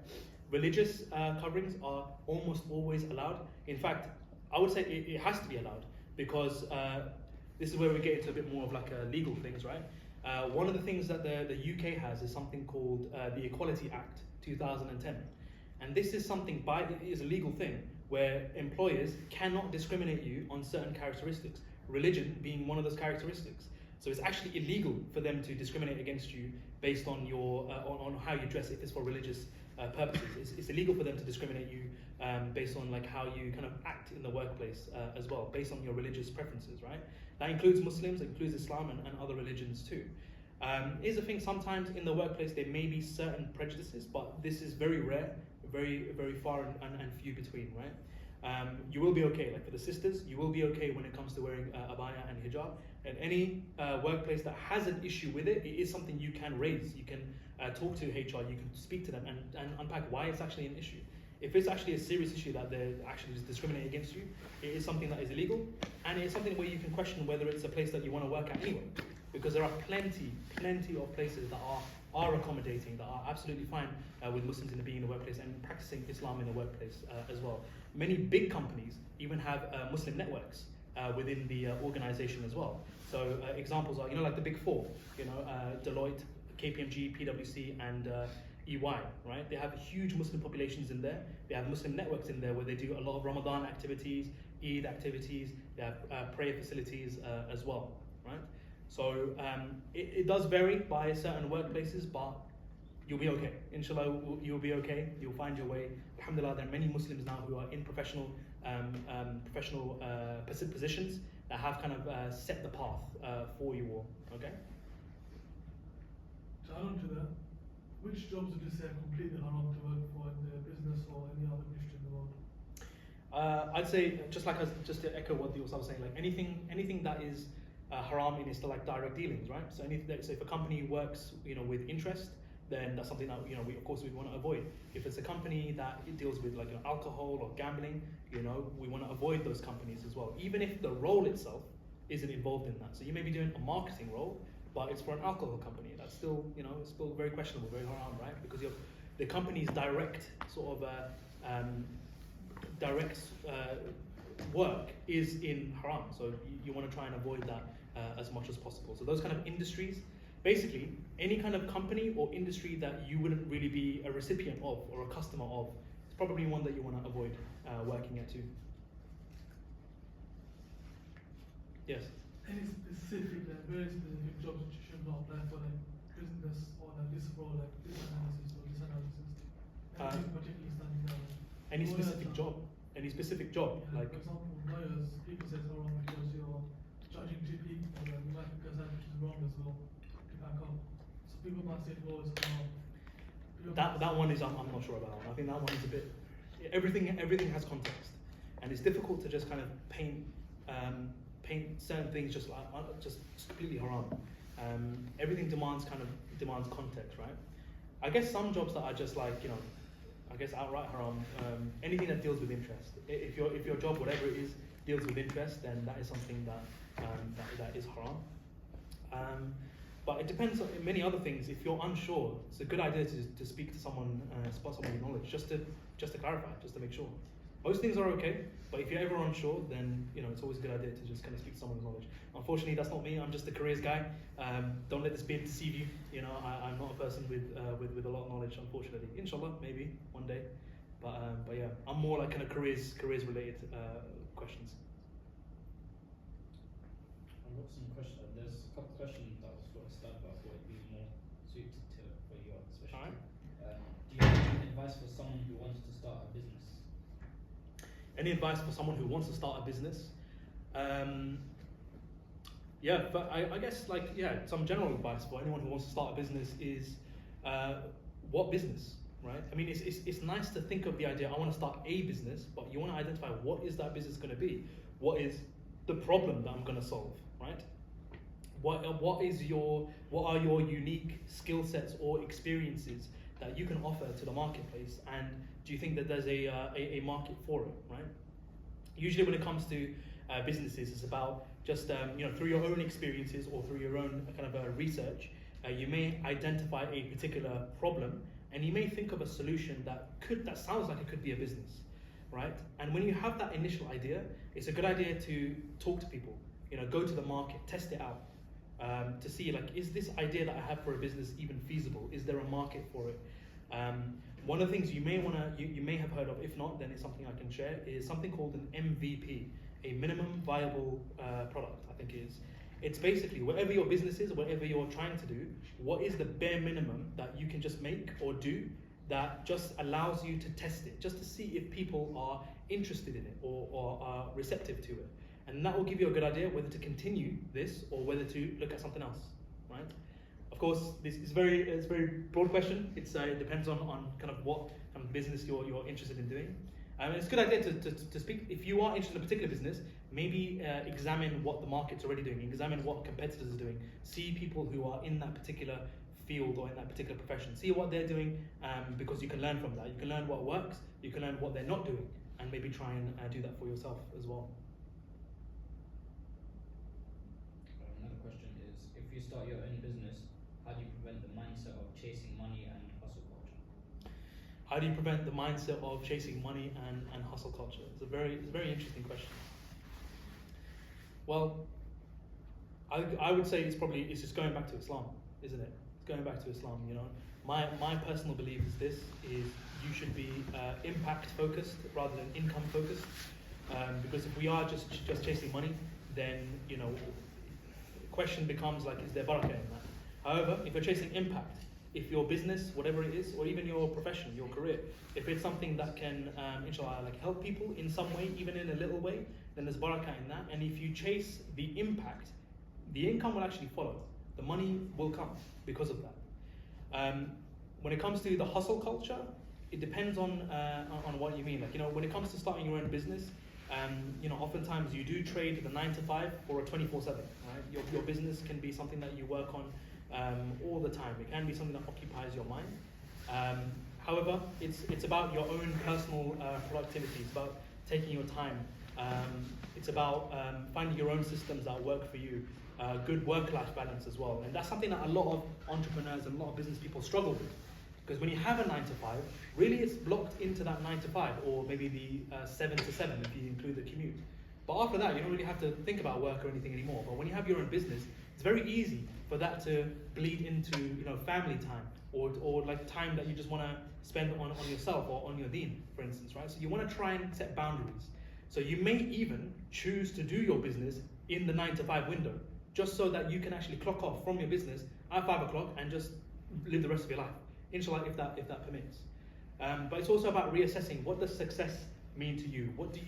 Religious coverings are almost always allowed. In fact, I would say it has to be allowed, because this is where we get into a bit more of like legal things, right? One of the things that the UK has is something called the Equality Act 2010. And this is something, it is a legal thing, where employers cannot discriminate you on certain characteristics, religion being one of those characteristics. So it's actually illegal for them to discriminate against you based on your on how you dress, if it's for religious purposes. It's illegal for them to discriminate you based on like how you kind of act in the workplace as well, based on your religious preferences, right? That includes Muslims, it includes Islam and other religions too. Here's the thing, sometimes in the workplace there may be certain prejudices, but this is very rare, very, very far and few between, right? You will be okay, like for the sisters, you will be okay when it comes to wearing abaya and hijab. And any workplace that has an issue with it, it is something you can raise. You can talk to HR, you can speak to them and unpack why it's actually an issue. If it's actually a serious issue that they're actually just discriminating against you, it is something that is illegal, and it's something where you can question whether it's a place that you want to work at anyway. Because there are plenty of places that are accommodating, that are absolutely fine with Muslims being in the workplace and practicing Islam in the workplace as well. Many big companies even have Muslim networks within the organization as well. So examples are, you know, like the big four, you know, Deloitte, KPMG, PwC, and EY, right? They have huge Muslim populations in there. They have Muslim networks in there where they do a lot of Ramadan activities, Eid activities. They have prayer facilities as well, right? So it does vary by certain workplaces, but you'll be okay. Inshallah, you'll be okay. You'll find your way. Alhamdulillah, there are many Muslims now who are in professional positions that have kind of set the path for you all. Okay. To add on to that, which jobs would you say are completely haram to work for in the business or any other industry in the world? I'd say just to echo what the Ustadh was saying, like anything that is haram in is to like direct dealings, right? So so if a company works, you know, with interest, then that's something that, you know, we want to avoid. If it's a company that it deals with like, you know, alcohol or gambling, you know, we want to avoid those companies as well, even if the role itself isn't involved in that. So you may be doing a marketing role, but it's for an alcohol company. That's still, you know, it's still very questionable, very haram, right? Because the company's direct sort of work is in haram. So you want to try and avoid that as much as possible. So those kind of industries, basically any kind of company or industry that you wouldn't really be a recipient of or a customer of, it's probably one that you want to avoid working at too. Yes. Any specific, very specific jobs that you should not apply for, like business or like this role, like this analysis or this analysis? Anything particularly standing out? Any Lawyers specific are- job? Any specific job? Yeah, Like, for example, lawyers, people say it's wrong because you're judging two people, like you might think that which is wrong as well to back up. So people might say lawyers are wrong. People might that one is I'm not sure about. I think that one is a bit. Everything has context, and it's difficult to just kind of paint certain things just completely haram. Everything demands context, right? I guess some jobs that are just like I guess outright haram. Anything that deals with interest. If your job, whatever it is, deals with interest, then that is something that is haram. But it depends on many other things. If you're unsure, it's a good idea to speak to someone with knowledge, just to clarify, just to make sure. Most things are okay, but if you're ever unsure, then it's always a good idea to just kind of speak to someone with knowledge. Unfortunately, that's not me. I'm just a careers guy. Don't let this beard deceive you. I'm not a person with a lot of knowledge, unfortunately. Inshallah, maybe one day. But yeah, I'm more like kind of careers related questions. I've got some questions. There's a couple of questions that I was going to start, but I thought it'd be more suited for your specialty. Do you have any advice for someone who wants to start a business? Any advice for someone who wants to start a business? Yeah, but I guess some general advice for anyone who wants to start a business is what business, right? I mean, it's nice to think of the idea, I want to start a business, but you want to identify what is that business going to be? What is the problem that I'm going to solve, right? What are your unique skill sets or experiences that you can offer to the marketplace, and do you think that there's a market for it, right? Usually when it comes to businesses, it's about just through your own experiences or through your own kind of research, you may identify a particular problem, and you may think of a solution that sounds like it could be a business, right? And when you have that initial idea, it's a good idea to talk to people, go to the market, test it out, to see is this idea that I have for a business even feasible? Is there a market for it? One of the things you may have heard of, if not, then it's something I can share, is something called an MVP, a minimum viable product, I think it is. It's basically whatever your business is, whatever you're trying to do, what is the bare minimum that you can just make or do that just allows you to test it, just to see if people are interested in it or are receptive to it. And that will give you a good idea whether to continue this or whether to look at something else, right? Of course, this is it's a very broad question. It depends on kind of what kind of business you're interested in doing. It's a good idea to speak. If you are interested in a particular business, maybe examine what the market's already doing, examine what competitors are doing, see people who are in that particular field or in that particular profession, see what they're doing, because you can learn from that. You can learn what works, you can learn what they're not doing, and maybe try and do that for yourself as well. Another question is, if you start your own business, how do you prevent the mindset of chasing money and hustle culture? How do you prevent the mindset of chasing money and hustle culture? It's a very interesting question. Well, I would say it's just going back to Islam, isn't it? It's going back to Islam. My personal belief is you should be impact focused rather than income focused, because if we are just chasing money, then the question becomes is there barakah in that? However, if you're chasing impact, if your business, whatever it is, or even your profession, your career, if it's something that can, inshallah, help people in some way, even in a little way, then there's barakah in that. And if you chase the impact, the income will actually follow. The money will come because of that. When it comes to the hustle culture, it depends on what you mean. When it comes to starting your own business, oftentimes you do trade the 9 to 5 for a 24/7. Right? Your business can be something that you work on all the time. It can be something that occupies your mind. However, it's about your own personal productivity. It's about taking your time. It's about finding your own systems that work for you. Good work-life balance as well. And that's something that a lot of entrepreneurs and a lot of business people struggle with. Because when you have a 9 to 5, really it's blocked into that 9 to 5, or maybe the 7 to 7 if you include the commute. But after that, you don't really have to think about work or anything anymore. But when you have your own business, it's very easy for that to bleed into, you know, family time or like time that you just want to spend on yourself or on your deen, for instance, right? So you want to try and set boundaries. So you may even choose to do your business in the 9 to 5 window, just so that you can actually clock off from your business at 5 o'clock and just live the rest of your life, inshallah, if that permits. But it's also about reassessing, what does success mean to you? What do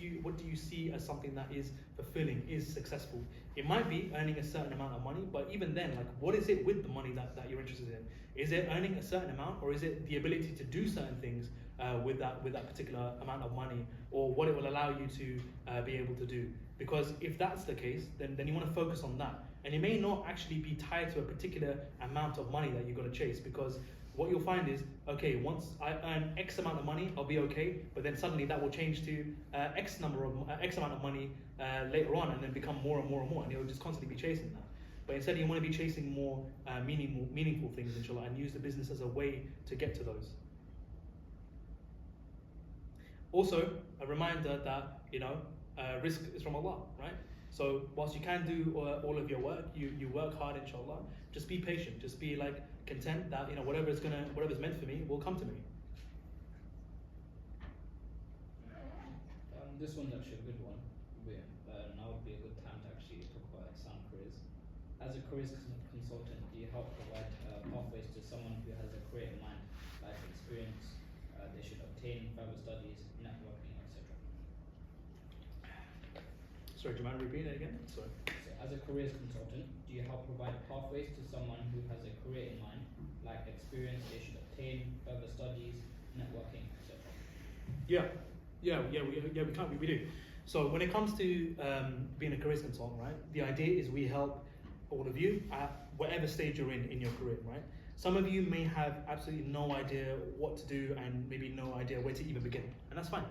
you see as something that is fulfilling, is successful? It might be earning a certain amount of money, but even then, like, what is it with the money that you're interested in? Is it earning a certain amount, or is it the ability to do certain things with that particular amount of money, or what it will allow you to be able to do? Because if that's the case, then you want to focus on that, and it may not actually be tied to a particular amount of money that you've got to chase, because what you'll find is, okay, once I earn X amount of money, I'll be okay, but then suddenly that will change to X amount of money later on, and then become more and more and more, and you'll just constantly be chasing that. But instead, you want to be chasing more meaningful things, inshallah, and use the business as a way to get to those. Also, a reminder that, you know, risk is from Allah, right? So whilst you can do all of your work, you work hard, inshallah. Just be patient. Just be like content that, you know, whatever's meant for me will come to me. This one's actually a good one. Now would be a good time to actually talk about Ihsan Careers. As a careers consultant, do you help provide pathways to someone who has a career in mind, life experience, they should obtain further studies, networking, etc.? Sorry, do you mind repeating it again? Sorry. So as a careers consultant, do you help provide pathways to someone who has a career in mind, like experience they should obtain, further studies, networking, etc.? We do. So when it comes to being a careers consultant, right, the idea is we help all of you at whatever stage you're in your career, right? Some of you may have absolutely no idea what to do and maybe no idea where to even begin, and that's fine.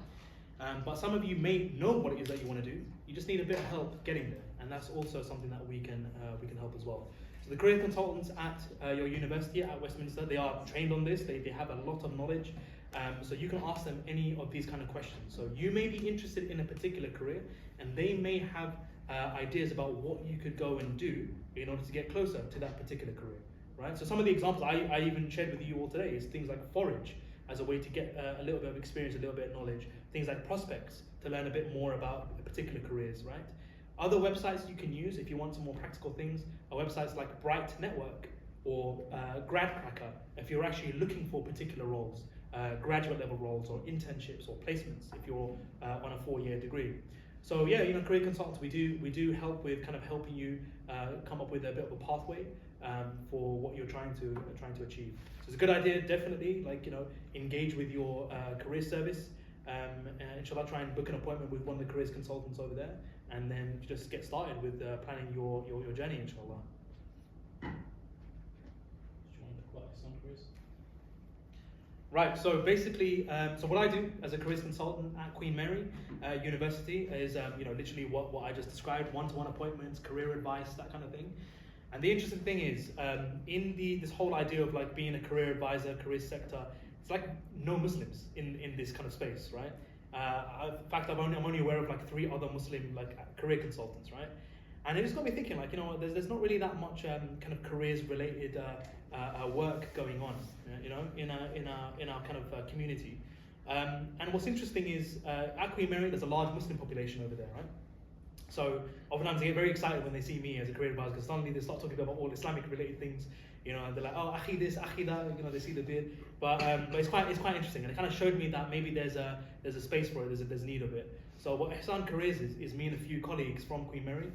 But some of you may know what it is that you want to do. You just need a bit of help getting there, and that's also something that we can help as well. So the career consultants at your university at Westminster, they are trained on this. They have a lot of knowledge. So you can ask them any of these kind of questions. So you may be interested in a particular career, and they may have ideas about what you could go and do in order to get closer to that particular career, right? So some of the examples I even shared with you all today is things like forage as a way to get a little bit of experience, a little bit of knowledge. Things like prospects to learn a bit more about particular careers, right? Other websites you can use if you want some more practical things are websites like Bright Network or GradCracker if you're actually looking for particular roles. Graduate level roles or internships or placements if you're on a 4-year degree. So yeah, you know, career consultants, we do help with kind of helping you come up with a bit of a pathway for what you're trying to achieve. So it's a good idea, definitely, like, you know, engage with your career service. Inshallah, try and book an appointment with one of the careers consultants over there, and then just get started with planning your journey, inshallah. Right, so basically, so what I do as a careers consultant at Queen Mary University is, you know, literally what I just described: one-to-one appointments, career advice, that kind of thing. And the interesting thing is, in this whole idea of like being a career advisor, career sector, it's like no Muslims in this kind of space, right? In fact, I'm only aware of like 3 other Muslim like career consultants, right? And it just got me thinking, like, you know, there's not really that much kind of careers related work going on, you know, in our kind of community. And what's interesting is at Queen Mary, there's a large Muslim population over there, right? So oftentimes they get very excited when they see me as a career advisor, because suddenly they start talking about all Islamic related things, you know, and they're like, oh, akhi this, akhi that, you know, they see the beard. But it's quite interesting, and it kind of showed me that maybe there's a space for it, there's need of it. So what Ihsan Careers is me and a few colleagues from Queen Mary.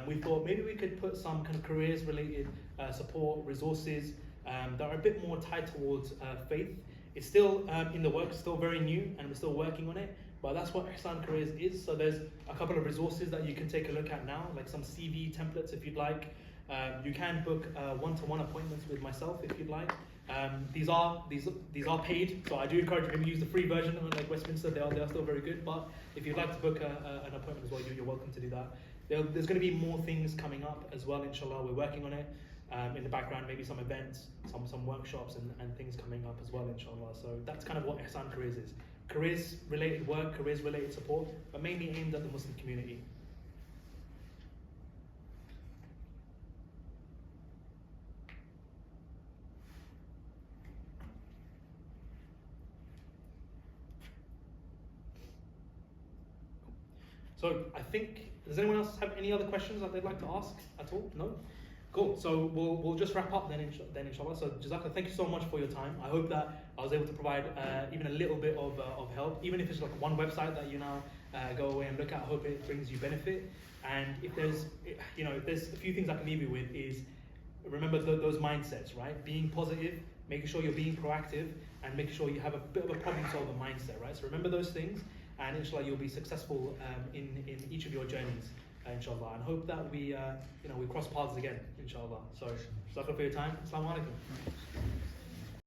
We thought maybe we could put some kind of careers related support, resources that are a bit more tied towards faith. It's still in the works, still very new, and we're still working on it. But that's what Ihsan Careers is. So there's a couple of resources that you can take a look at now, like some CV templates if you'd like. You can book one-to-one appointments with myself if you'd like. These are paid, so I do encourage you to use the free version on like Westminster. They are still very good. But if you'd like to book an appointment as well, you're welcome to do that. There's going to be more things coming up as well, inshallah. We're working on it. In the background, maybe some events, some workshops and things coming up as well, inshallah. So that's kind of what Ihsan Careers is. Careers related work, careers related support, but mainly aimed at the Muslim community. So I think, does anyone else have any other questions that they'd like to ask at all? No? Cool. So we'll just wrap up then, inshallah. So Jazakallah, thank you so much for your time. I hope that I was able to provide even a little bit of help, even if it's like one website that you now go away and look at. I hope it brings you benefit. And if there's, if there's a few things I can leave you with is, remember those mindsets, right? Being positive, making sure you're being proactive, and making sure you have a bit of a problem solver mindset, right? So remember those things, and inshallah you'll be successful in each of your journeys, inshallah. And hope that we cross paths again, inshallah. So, Jazakallah for your time. Assalamu alaikum.